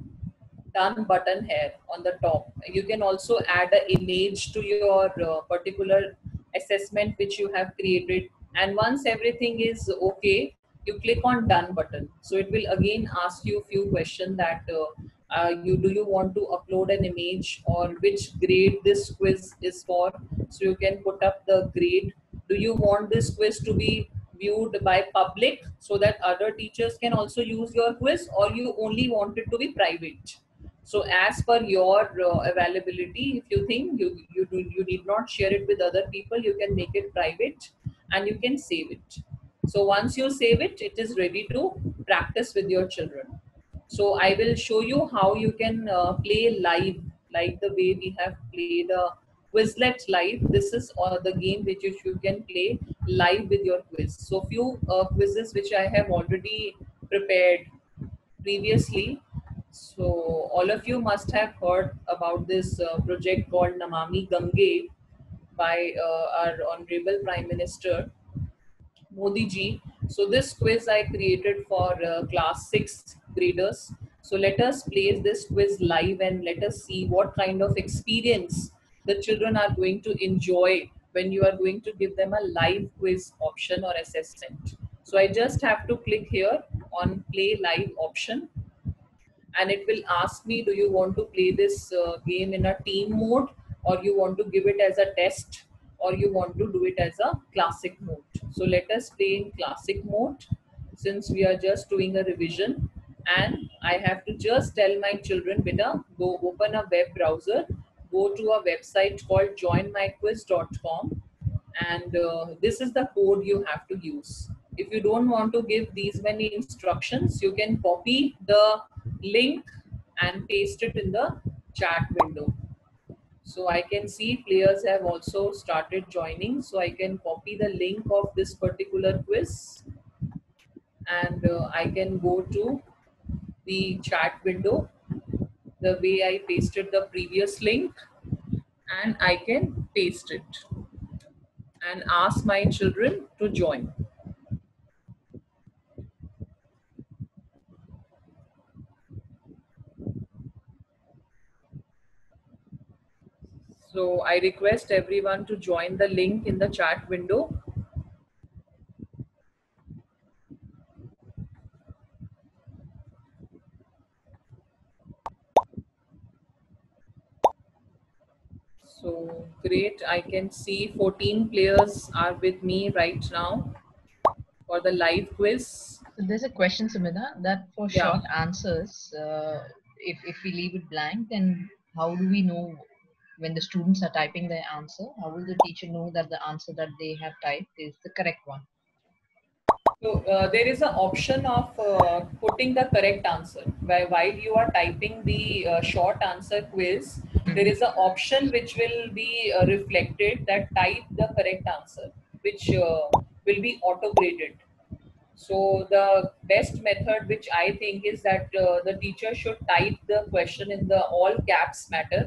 done button here on the top. You can also add an image to your particular assessment which you have created. And once everything is okay, you click on done button. So it will again ask you a few questions that you do you want to upload an image, or which grade this quiz is for. So you can put up the grade. Do you want this quiz to be viewed by public so that other teachers can also use your quiz, or you only want it to be private? So as per your availability, if you think you need not share it with other people, you can make it private and you can save it. So once you save it, it is ready to practice with your children. So I will show you how you can play live, like the way we have played Quizlet live. This is the game which you can play live with your quiz. So few quizzes which I have already prepared previously. So all of you must have heard about this project called Namami Gange by our Honorable Prime Minister Modi ji. So this quiz I created for class 6 graders. So let us play this quiz live and let us see what kind of experience the children are going to enjoy when you are going to give them a live quiz option or assessment. So I just have to click here on play live option, and it will ask me, do you want to play this game in a team mode, or you want to give it as a test, or you want to do it as a classic mode. So let us play in classic mode, since we are just doing a revision. And I have to just tell my children, beta, go open a web browser, go to a website called joinmyquiz.com, and this is the code you have to use. If you don't want to give these many instructions, you can copy the link and paste it in the chat window. So I can see players have also started joining, so I can copy the link of this particular quiz and I can go to the chat window the way I pasted the previous link, and I can paste it and ask my children to join. So I request everyone to join the link in the chat window. So great, I can see 14 players are with me right now for the live quiz. So there's a question, Sumita, that for Yeah. short answers, if we leave it blank, then how do we know when the students are typing their answer? How will the teacher know that the answer that they have typed is the correct one? So there is an option of putting the correct answer. While you are typing the short answer quiz, there Mhm. is an option which will be reflected that type the correct answer, which will be auto graded. So the best method, which I think, is that the teacher should type the question in the all caps matter,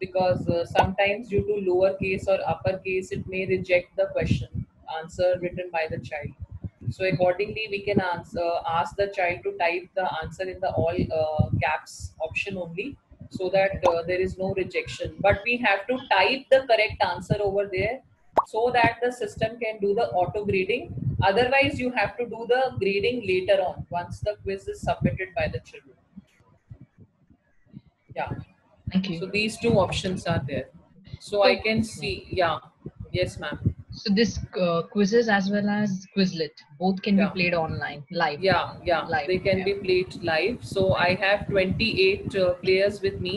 because sometimes due to lowercase or uppercase, it may reject the question answer written by the child. So accordingly, we can ask the child to type the answer in the all caps option only, so that Okay. there is no rejection. But we have to type the correct answer over there so that the system can do the auto grading. Otherwise, you have to do the grading later on once the quiz is submitted by the children. Yeah. Thank So you. these two options are there. So I So, can yeah. see, yeah. Yes, ma'am. So this quizzes as well as Quizlet both can be Yeah. played online, live, Yeah, live. they can Yeah. be played live. So I Thank have 28 players with me.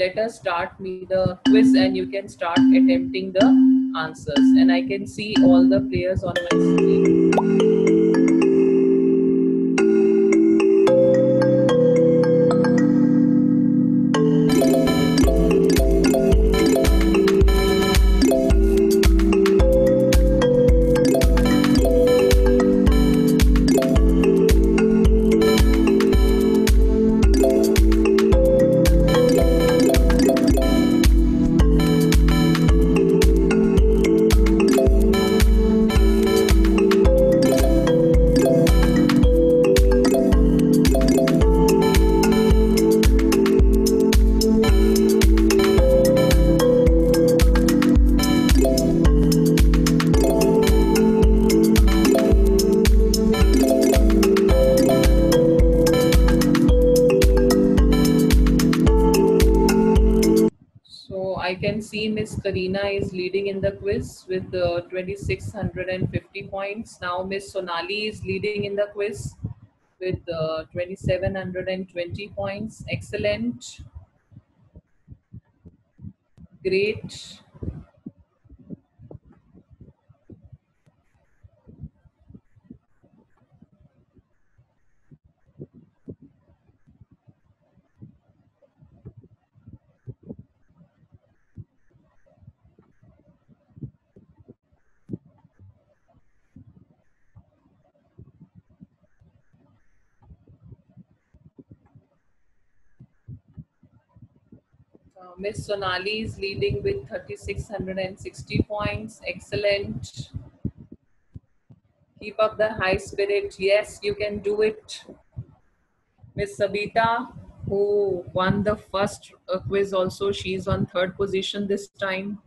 Let us start me the quiz, and you can start attempting the answers. And I can see all the players on my screen. So I can see Miss Karina is leading in the quiz with 2650 points. Now Miss Sonali is leading in the quiz with 2720 points. Excellent, great. Miss Sonali is leading with 3660 points. Excellent. Keep up the high spirit. Yes, you can do it. Miss Sabita, who won the first quiz also, she's on third position this time.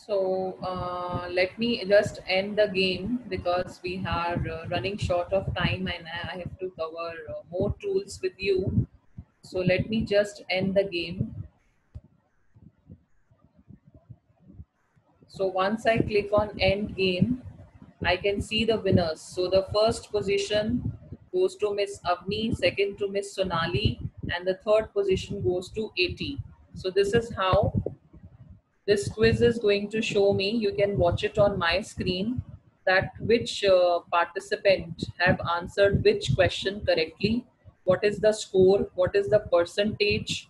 So let me just end the game because we are running short of time and I have to cover more tools with you. So let me just end the game. So once I click on end game, I can see the winners. So the first position goes to Miss Avni, second to Miss Sonali, and the third position goes to 80. So this is how this quiz is going to show me. You can watch it on my screen that which participant have answered which question correctly, what is the score, what is the percentage,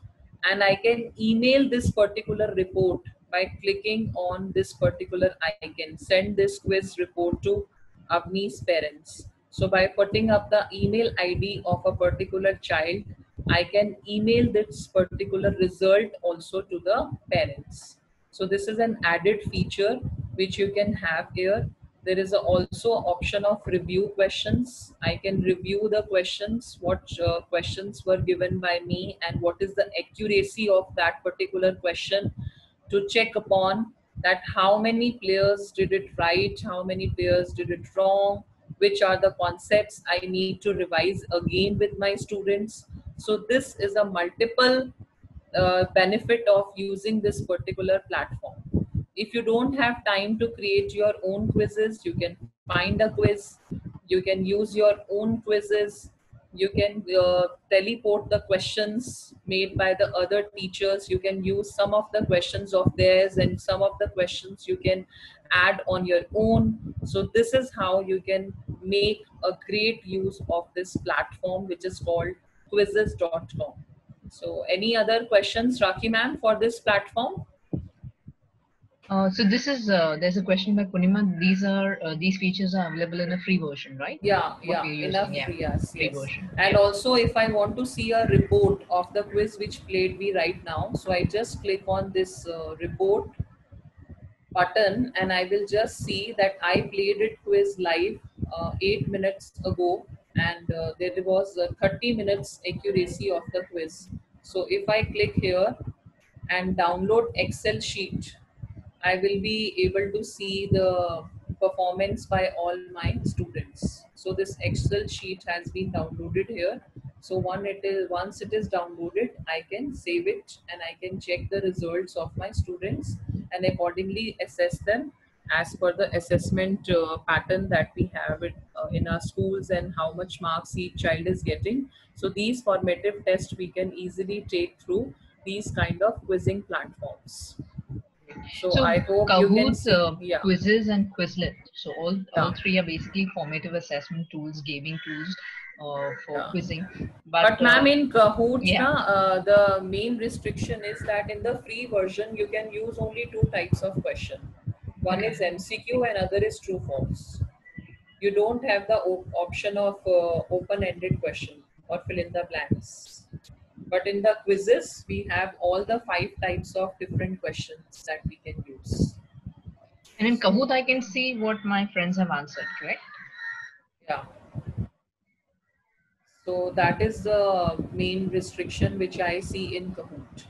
and I can email this particular report by clicking on this particular icon. Send this quiz report to Avni's parents. So by putting up the email ID of a particular child, I can email this particular result also to the parents. So this is an added feature which you can have here. There is also option of review questions. I can review the questions, what questions were given by me and what is the accuracy of that particular question, to check upon that how many players did it right, how many players did it wrong, which are the concepts I need to revise again with my students. So this is a multiple benefit of using this particular platform. If you don't have time to create your own quizzes, you can find a quiz, you can use your own quizzes, you can teleport the questions made by the other teachers, you can use some of the questions of theirs and some of the questions you can add on your own. So this is how you can make a great use of this platform which is called quizzes.com. So any other questions, Raki ma'am, for this platform? So this is there's a question by Punima. These features are available in a free version, right? Yeah, What yeah, we're enough using, yeah, free, yes, free yes. version. And Yeah. also if I want to see a report of the quiz which played me right now, so I just click on this report button and I will just see that I played it quiz live 8 minutes ago, and there was 30 minutes accuracy of the quiz. So if I click here and download Excel sheet, I will be able to see the performance by all my students. So this Excel sheet has been downloaded here. So once it is downloaded, I can save it and I can check the results of my students and accordingly assess them as per the assessment pattern that we have it, in our schools, and how much marks each child is getting. So these formative tests we can easily take through these kind of quizzing platforms. So So I hope you can Kahoot, see. Yeah, Quizzes, and Quizlet. So all yeah, three are basically formative assessment tools, gaming tools for yeah. quizzing. But But ma'am, in Kahoot, yeah, the main restriction is that in the free version, you can use only two types of question. One okay. is MCQ and other is true false. You don't have the option of open-ended question or fill in the blanks. But in the quizzes, we have all the five types of different questions that we can use. And in So Kahoot, I can see what my friends have answered, correct? yeah. So that is the main restriction which I see in Kahoot.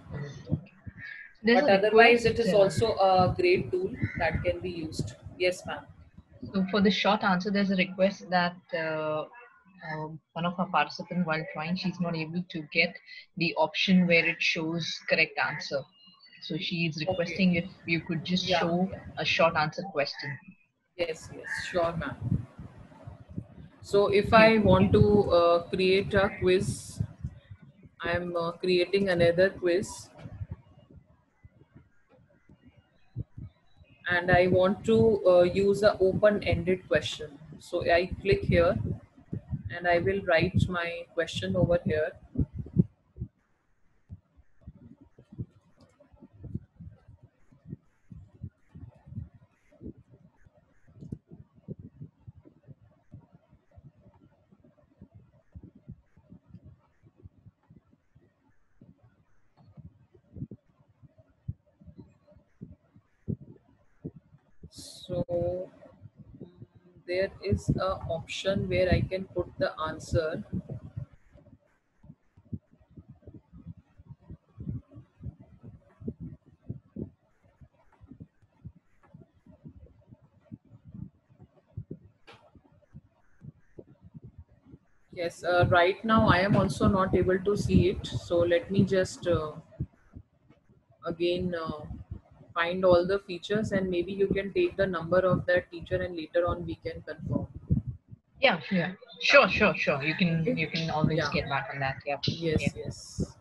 There's a But otherwise, request. it is also a great tool that can be used. Yes, ma'am. So for the short answer, there's a request that one of our participants, while trying, she's not able to get the option where it shows correct answer. So she is Okay. requesting if you could just Yeah, show yeah. a short answer question. Yes, yes, sure, ma'am. So if You, I yeah. want to create a quiz, I'm creating another quiz and I want to use a open-ended question. So I click here and I will write my question over here. So there is a option where I can put the answer. Yes, right now I am also not able to see it. So let me just again find all the features, and maybe you can take the number of that teacher and later on we can confirm. Yeah, yeah. Yeah. Sure. Okay. You can always Yeah. get back on that. Yeah. Yeah. Yes. Yes.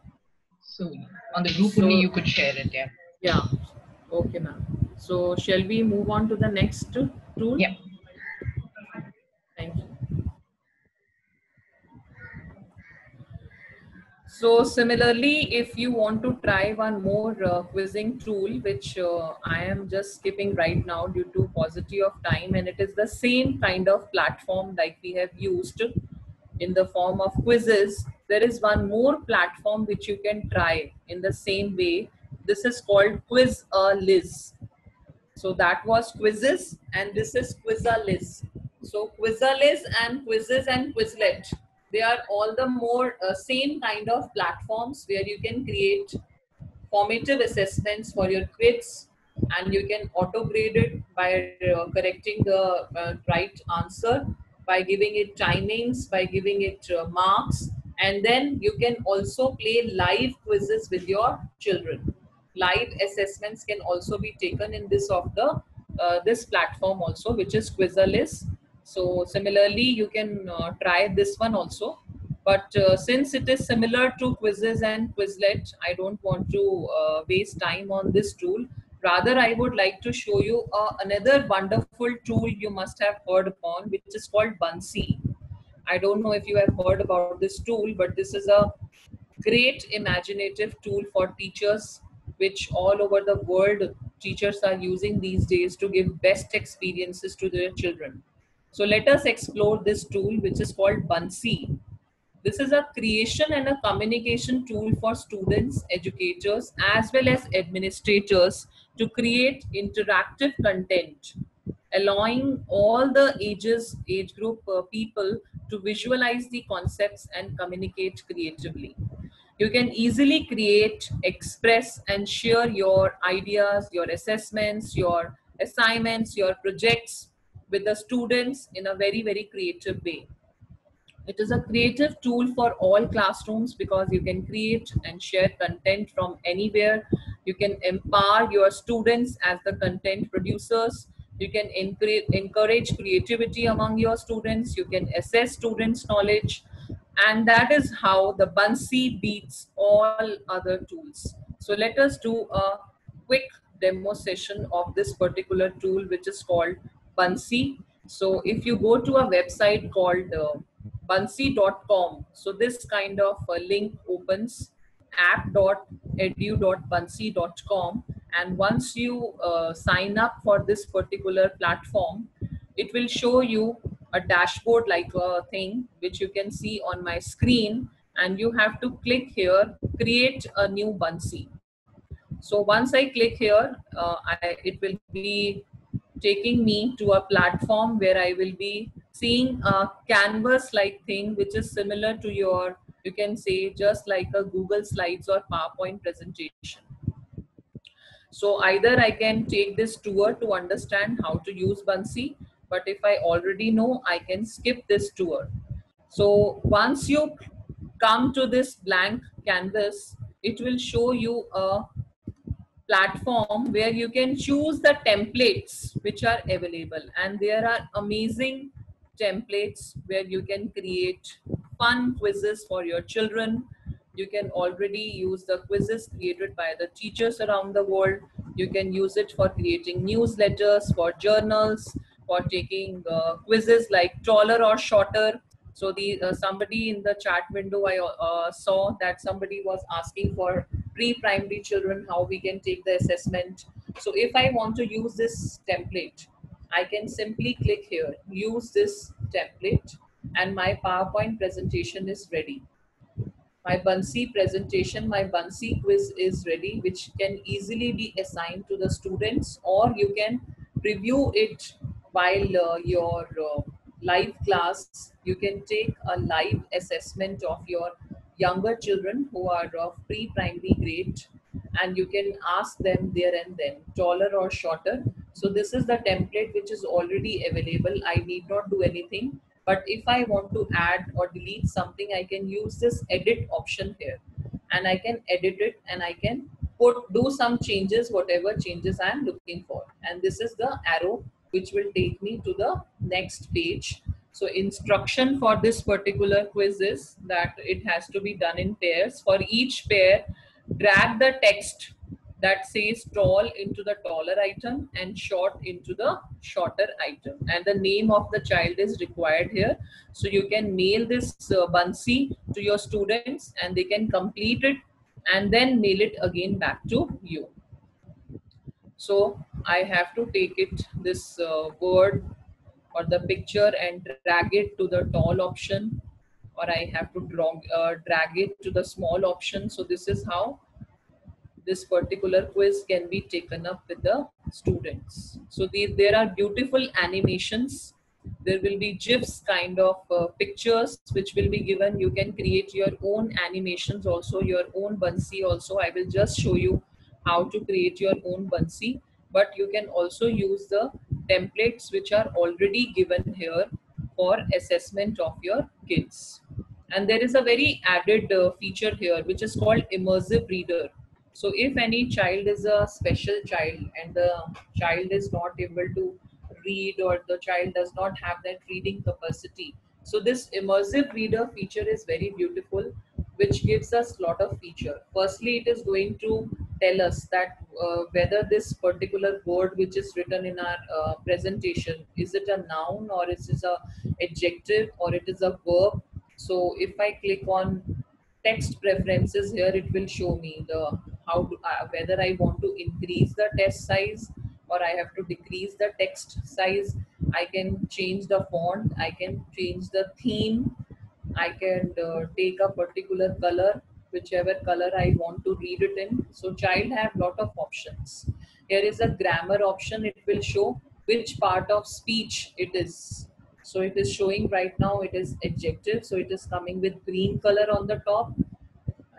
So on the group only So you could share it. Yeah. yeah. Okay, ma'am. So shall we move on to the next tool? Yeah. Thank you. So similarly, if you want to try one more quizzing tool, which I am just skipping right now due to paucity of time, and it is the same kind of platform like we have used in the form of quizzes, there is one more platform which you can try in the same way. This is called Quiz-a-Liz. So that was quizzes, and this is Quizalis. So Quizalis and quizzes and Quizlet, they are all the more same kind of platforms where you can create formative assessments for your quiz, and you can auto grade it by correcting the right answer, by giving it timings, by giving it marks, and then you can also play live quizzes with your children. Live assessments can also be taken in this of the this platform also, which is Quizalis. So similarly you can try this one also, but since it is similar to quizzes and Quizlet, I don't want to waste time on this tool. Rather, I would like to show you another wonderful tool you must have heard upon, which is called Bunsey. I don't know if you have heard about this tool, but this is a great imaginative tool for teachers, which all over the world teachers are using these days to give best experiences to their children. So let us explore this tool, which is called Bunsey. This is a creation and a communication tool for students, educators, as well as administrators to create interactive content, allowing all the age group people to visualize the concepts and communicate creatively. You can easily create, express, and share your ideas, your assessments, your assignments, your projects with the students in a very, very creative way. It is a creative tool for all classrooms because you can create and share content from anywhere. You can empower your students as the content producers. You can encourage creativity among your students. You can assess students' knowledge. And that is how the Bunsey beats all other tools. So let us do a quick demo session of this particular tool, which is called Bunsey. So if you go to a website called bunsey.com, so this kind of link opens, app.edu.bunsey.com, and once you sign up for this particular platform, it will show you a dashboard like a thing which you can see on my screen, and you have to click here, create a new Bunsey. So once I click here, it will be taking me to a platform where I will be seeing a canvas like thing, which is similar to your, you can say, just like a Google Slides or PowerPoint presentation. So either I can take this tour to understand how to use Bunsey, but if I already know, I can skip this tour. So once you come to this blank canvas, it will show you a platform where you can choose the templates which are available, and there are amazing templates where you can create fun quizzes for your children. You can already use the quizzes created by the teachers around the world. You can use it for creating newsletters, for journals, for taking quizzes like taller or shorter. So the somebody in the chat window, I saw that somebody was asking for pre-primary children how we can take the assessment. So if I want to use this template, I can simply click here, use this template, and my PowerPoint presentation is ready. My Bunsey presentation, my Bunsey quiz is ready, which can easily be assigned to the students, or you can review it while your live class. You can take a live assessment of your younger children who are of pre-primary grade, and you can ask them there and then, taller or shorter. So this is the template which is already available. I need not do anything. But if I want to add or delete something, I can use this edit option here, and I can edit it, and I can do some changes, whatever changes I am looking for. And this is the arrow which will take me to the next page. So instruction for this particular quiz is that it has to be done in pairs. For each pair, drag the text that says tall into the taller item and short into the shorter item, and the name of the child is required here. So you can mail this Bansi to your students, and they can complete it and then mail it again back to you. So I have to take it, this word or the picture, and drag it to the tall option, or I have to drag it to the small option. So this is how this particular quiz can be taken up with the students. So there are beautiful animations. There will be GIFs kind of pictures which will be given. You can create your own animations also, your own Bansi also. I will just show you how to create your own Bansi, but you can also use the templates which are already given here for assessment of your kids. And there is a very added feature here which is called immersive reader. So if any child is a special child and the child is not able to read, or the child does not have that reading capacity, so this immersive reader feature is very beautiful, which gives us lot of feature. Firstly, it is going to tell us that whether this particular word which is written in our presentation, is it a noun, or is it a adjective, or it is a verb. So if I click on text preferences here, it will show me the whether I want to increase the test size or I have to decrease the text size. I can change the font, I can change the theme, I can take a particular color, whichever color I want to read it in. So child have lot of options. Here is a grammar option. It will show which part of speech it is. So it is showing right now it is adjective. So it is coming with green color on the top.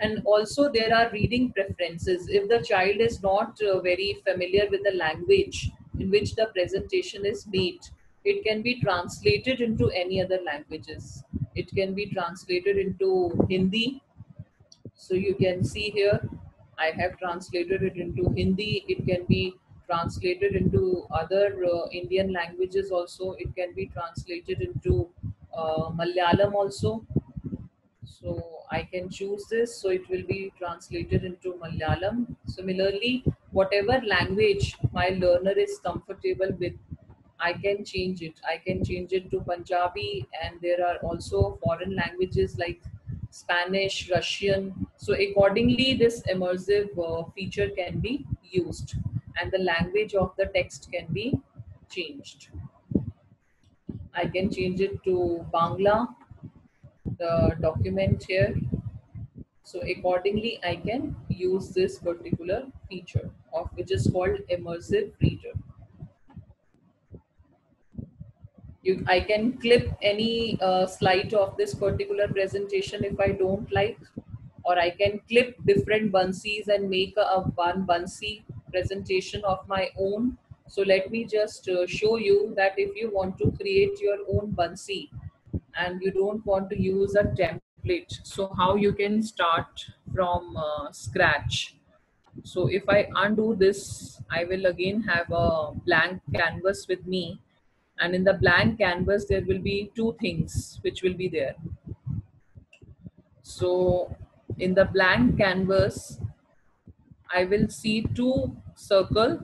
And also there are reading preferences. If the child is not very familiar with the language in which the presentation is made, it can be translated into any other languages. It can be translated into Hindi. So you can see here, I have translated it into Hindi. It can be translated into other Indian languages also. It can be translated into Malayalam also. So I can choose this, so it will be translated into Malayalam. Similarly, whatever language my learner is comfortable with, I can change it. I can change it to Punjabi, and there are also foreign languages like Spanish, Russian. So accordingly, this immersive feature can be used, and the language of the text can be changed. I can change it to Bangla, the document here. So accordingly, I can use this particular feature of which is called immersive reader. I can clip any slide of this particular presentation if I don't like, or I can clip different Bansis and make a one Bansi presentation of my own. So let me just show you that if you want to create your own Bansi and you don't want to use a template, so how you can start from scratch. So if I undo this, I will again have a blank canvas with me, and in the blank canvas there will be two things which will be there. So in the blank canvas I will see two circles.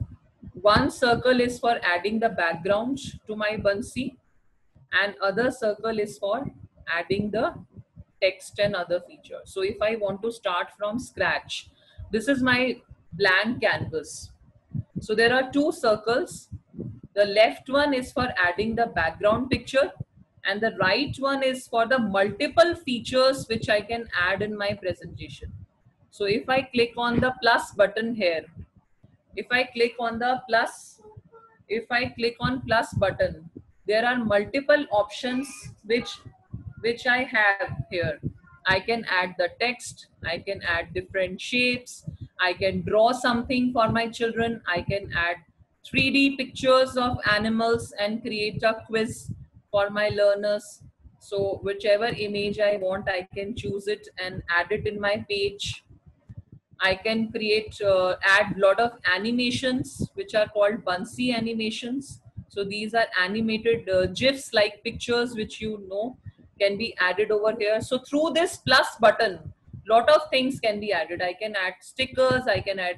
One circle is for adding the background to my Bansi, and other circle is for adding the text and other features. So if I want to start from scratch, this is my blank canvas. So there are two circles. The left one is for adding the background picture, and the right one is for the multiple features which I can add in my presentation. So if I click on the plus button here, if I click on the plus, if I click on plus button, there are multiple options which I have here. I can add the text, I can add different shapes, I can draw something for my children, I can add 3D pictures of animals and create a quiz for my learners. So whichever image I want, I can choose it and add it in my page. I can add lot of animations which are called Bunsey animations. So these are animated GIFs, like pictures which you know can be added over here. So through this plus button, lot of things can be added. I can add stickers, I can add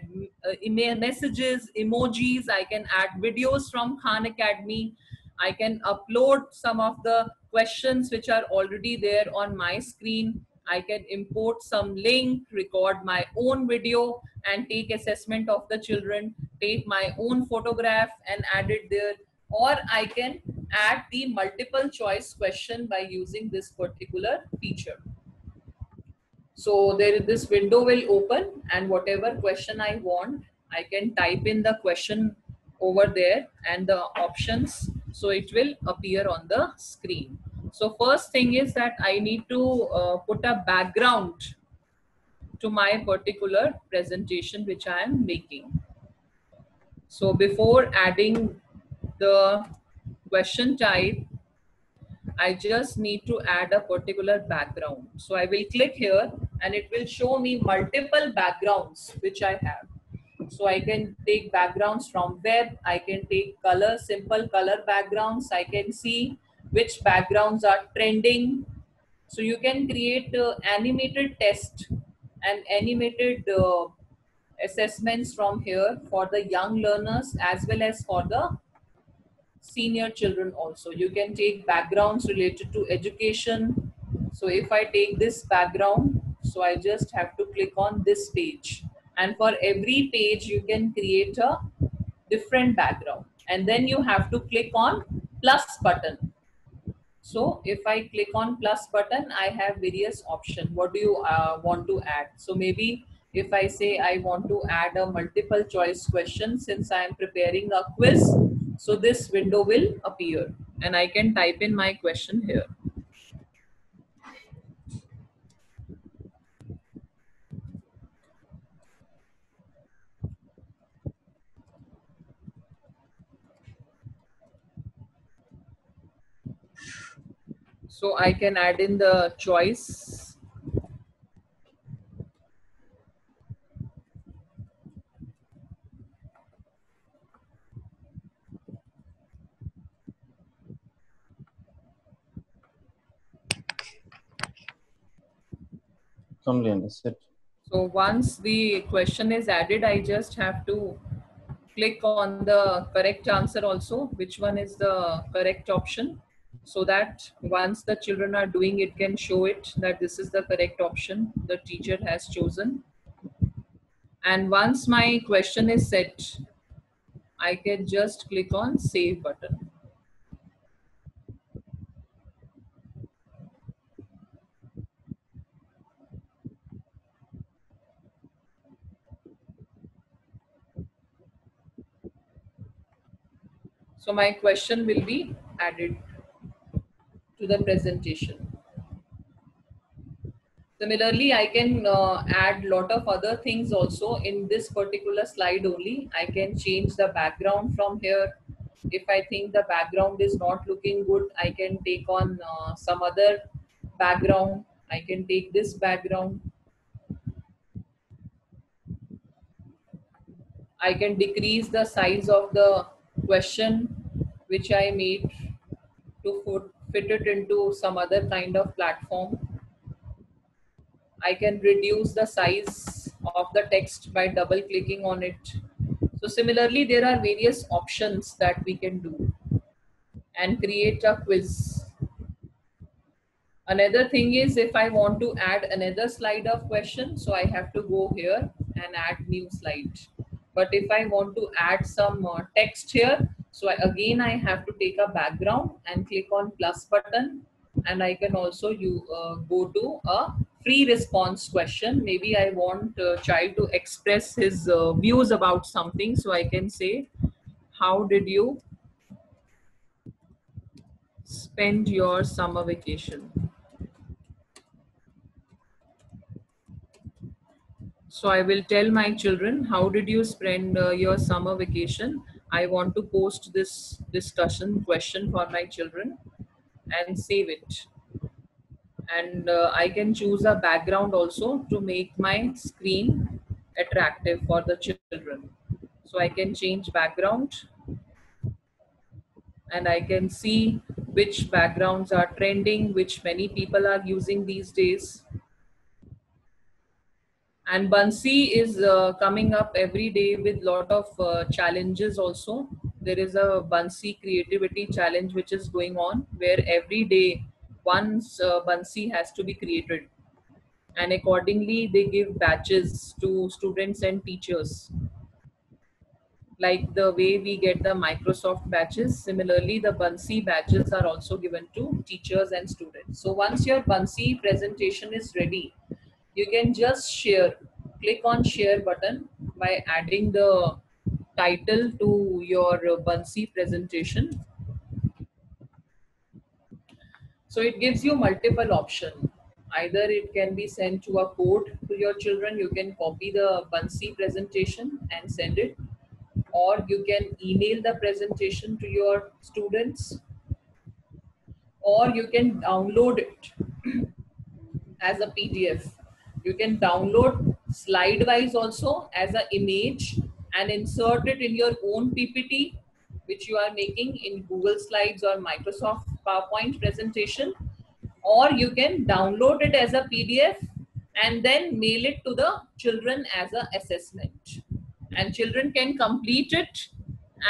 email messages, emojis, I can add videos from Khan Academy. I can upload some of the questions which are already there on my screen. I can import some link, record my own video and take assessment of the children, take my own photograph and add it there. Or I can add the multiple choice question by using this particular feature. So this window will open, and whatever question I want, I can type in the question over there and the options. So it will appear on the screen. So first thing is that I need to put a background to my particular presentation which I am making. So before adding the question type, I just need to add a particular background. So I will click here and it will show me multiple backgrounds which I have. So I can take backgrounds from web, I can take color, simple color backgrounds, I can see which backgrounds are trending. So you can create animated test and animated assessments from here for the young learners as well as for the senior children also. You can take backgrounds related to education. So if I take this background, so I just have to click on this page, and for every page you can create a different background, and then you have to click on plus button. So if I click on plus button, I have various options. What do you want to add? So maybe if I say I want to add a multiple choice question, since I am preparing a quiz, so this window will appear and I can type in my question here. So I can add in the choice. That's it. So once the question is added, I just have to click on the correct answer also, which one is the correct option, so that once the children are doing it, can show it that this is the correct option the teacher has chosen. And once my question is set, I can just click on save button. So my question will be added to the presentation. Similarly, I can add lot of other things also in this particular slide only. I can change the background from here. If I think the background is not looking good, I can take on some other background. I can take this background. I can decrease the size of the question which I made to fit it into some other kind of platform. I can reduce the size of the text by double clicking on it. So similarly, there are various options that we can do and create a quiz. Another thing is, if I want to add another slide of question, so I have to go here and add new slide. But if I want to add some text here, so again I have to take a background and click on plus button, and I can also go to a free response question. Maybe I want a child to express his views about something, so I can say, how did you spend your summer vacation? So I will tell my children, how did you spend your summer vacation? I want to post this discussion question for my children and save it. And I can choose a background also to make my screen attractive for the children. So I can change background, and I can see which backgrounds are trending, which many people are using these days. And Bansi is coming up every day with lot of challenges also. There is a Bansi creativity challenge which is going on, where every day once Bansi has to be created, and accordingly they give badges to students and teachers. Like the way we get the Microsoft badges, similarly the Bansi badges are also given to teachers and students. So once your Bansi presentation is ready, you can just share, click on share button by adding the title to your Bansi presentation. So it gives you multiple option. Either it can be sent to a code to your children, you can copy the Bansi presentation and send it, or you can email the presentation to your students, or you can download it as a PDF. You can download slide wise also as an image and insert it in your own PPT, which you are making in Google Slides or Microsoft PowerPoint presentation, or you can download it as a PDF and then mail it to the children as an assessment. And children can complete it,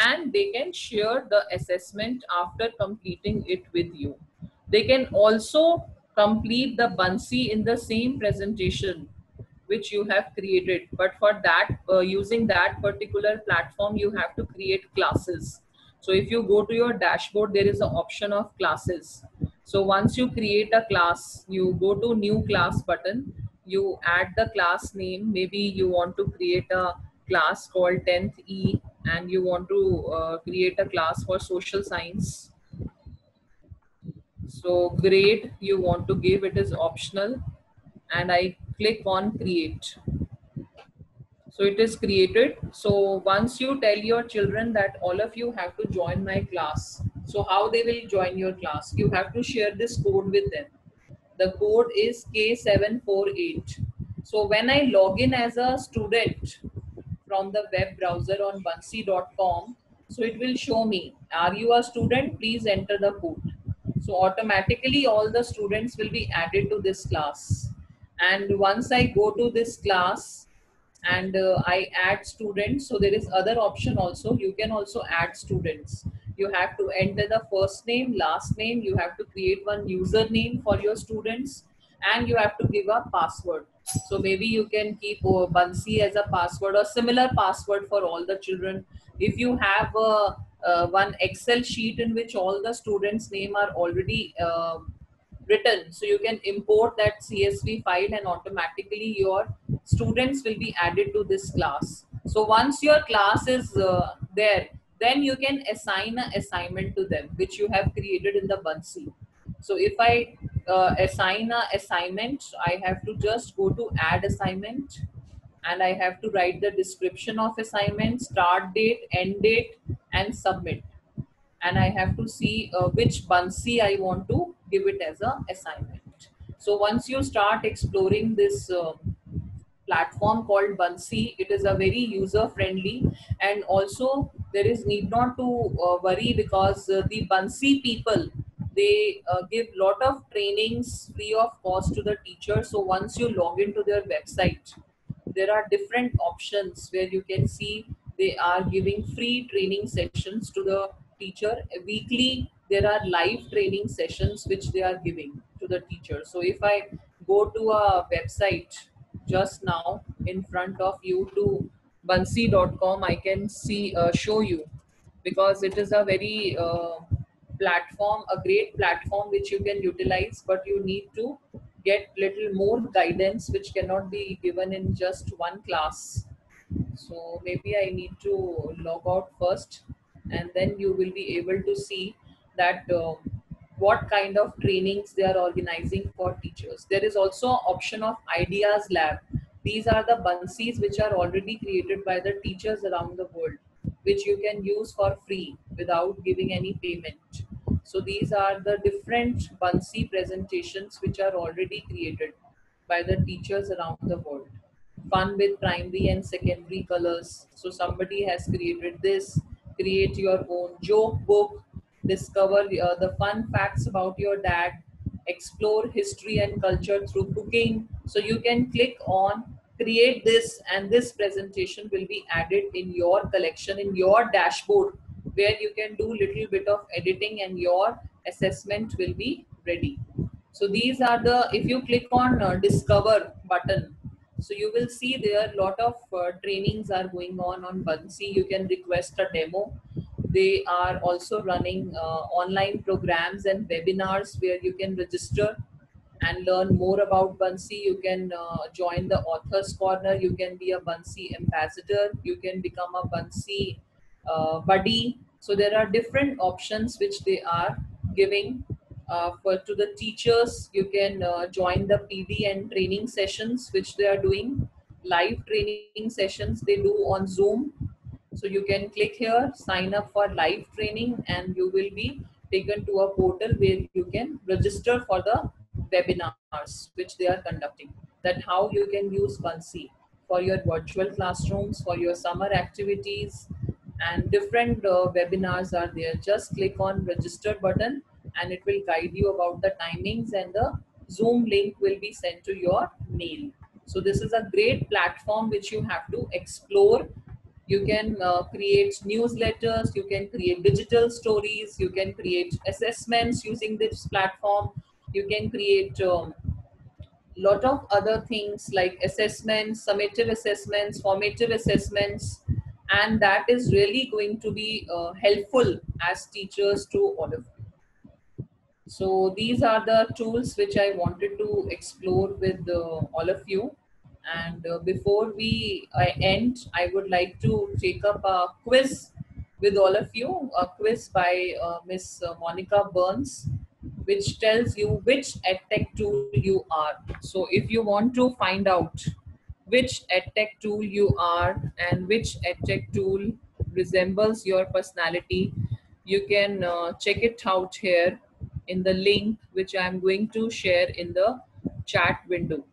and they can share the assessment after completing it with you. They can also complete the Bansi in the same presentation which you have created. But for that, using that particular platform, you have to create classes. So if you go to your dashboard, there is an option of classes. So once you create a class, you go to new class button, you add the class name. Maybe you want to create a class called 10th E, and you want to create a class for social science. So grade you want to give, it is optional, and I click on create. So it is created. So once you tell your children that all of you have to join my class, so how they will join your class? You have to share this code with them. The code is K748. So when I log in as a student from the web browser on Bansi.com, so it will show me, are you a student? Please enter the code. So automatically all the students will be added to this class. And once I go to this class and I add students, so there is other option also. You can also add students. You have to enter the first name, last name. You have to create one username for your students, and you have to give a password. So maybe you can keep Bansi as a password or similar password for all the children. If you have one Excel sheet in which all the students' name are already written, so you can import that CSV file, and automatically your students will be added to this class. So once your class is there, then you can assign an assignment to them which you have created in the Bansi. So if I assign a assignment, I have to just go to add assignment, and I have to write the description of assignment, start date, end date, and submit. And I have to see which Bansi I want to give it as a assignment. So once you start exploring this platform called Bansi, it is a very user friendly, and also there is need not to worry, because the Bansi people, they give lot of trainings free of cost to the teacher. So once you log into their website, there are different options where you can see they are giving free training sessions to the teacher. Weekly there are live training sessions which they are giving to the teacher. So if I go to a website just now in front of you to Bansi.com, I can see show you, because it is a very platform, a great platform which you can utilize, but you need to get little more guidance which cannot be given in just one class. So maybe I need to log out first, and then you will be able to see that what kind of trainings they are organizing for teachers. There is also option of Ideas Lab. These are the Bansis which are already created by the teachers around the world, which you can use for free without giving any payment. So these are the different Bunsey presentations which are already created by the teachers around the world. Fun with primary and secondary colors. So somebody has created this. Create your own joke book. Discover the fun facts about your dad. Explore history and culture through cooking. So you can click on create this, and this presentation will be added in your collection, in your dashboard, where you can do little bit of editing and your assessment will be ready. So these are the, if you click on discover button, so you will see there a lot of trainings are going on Bunsey. You can request a demo. They are also running online programs and webinars where you can register and learn more about Bunsey. You can join the Authors Corner. You can be a Bunsey ambassador. You can become a Bunsey buddy. So there are different options which they are giving for to the teachers. You can join the PD and training sessions which they are doing. Live training sessions they do on Zoom. So you can click here, sign up for live training, and you will be taken to a portal where you can register for the webinars which they are conducting. That how you can use Bunsey for your virtual classrooms, for your summer activities, and different webinars are there. Just click on register button and it will guide you about the timings, and the Zoom link will be sent to your mail. So this is a great platform which you have to explore. You can create newsletters, you can create digital stories, you can create assessments using this platform, you can create lot of other things like assessments, summative assessments, formative assessments, and that is really going to be helpful as teachers to all of you. So these are the tools which I wanted to explore with all of you. And before we end, I would like to take up a quiz with all of you, a quiz by Miss Monica Burns, which tells you which edtech tool you are. So if you want to find out which edtech tool you are and which edtech tool resembles your personality, you can check it out here in the link which I am going to share in the chat window.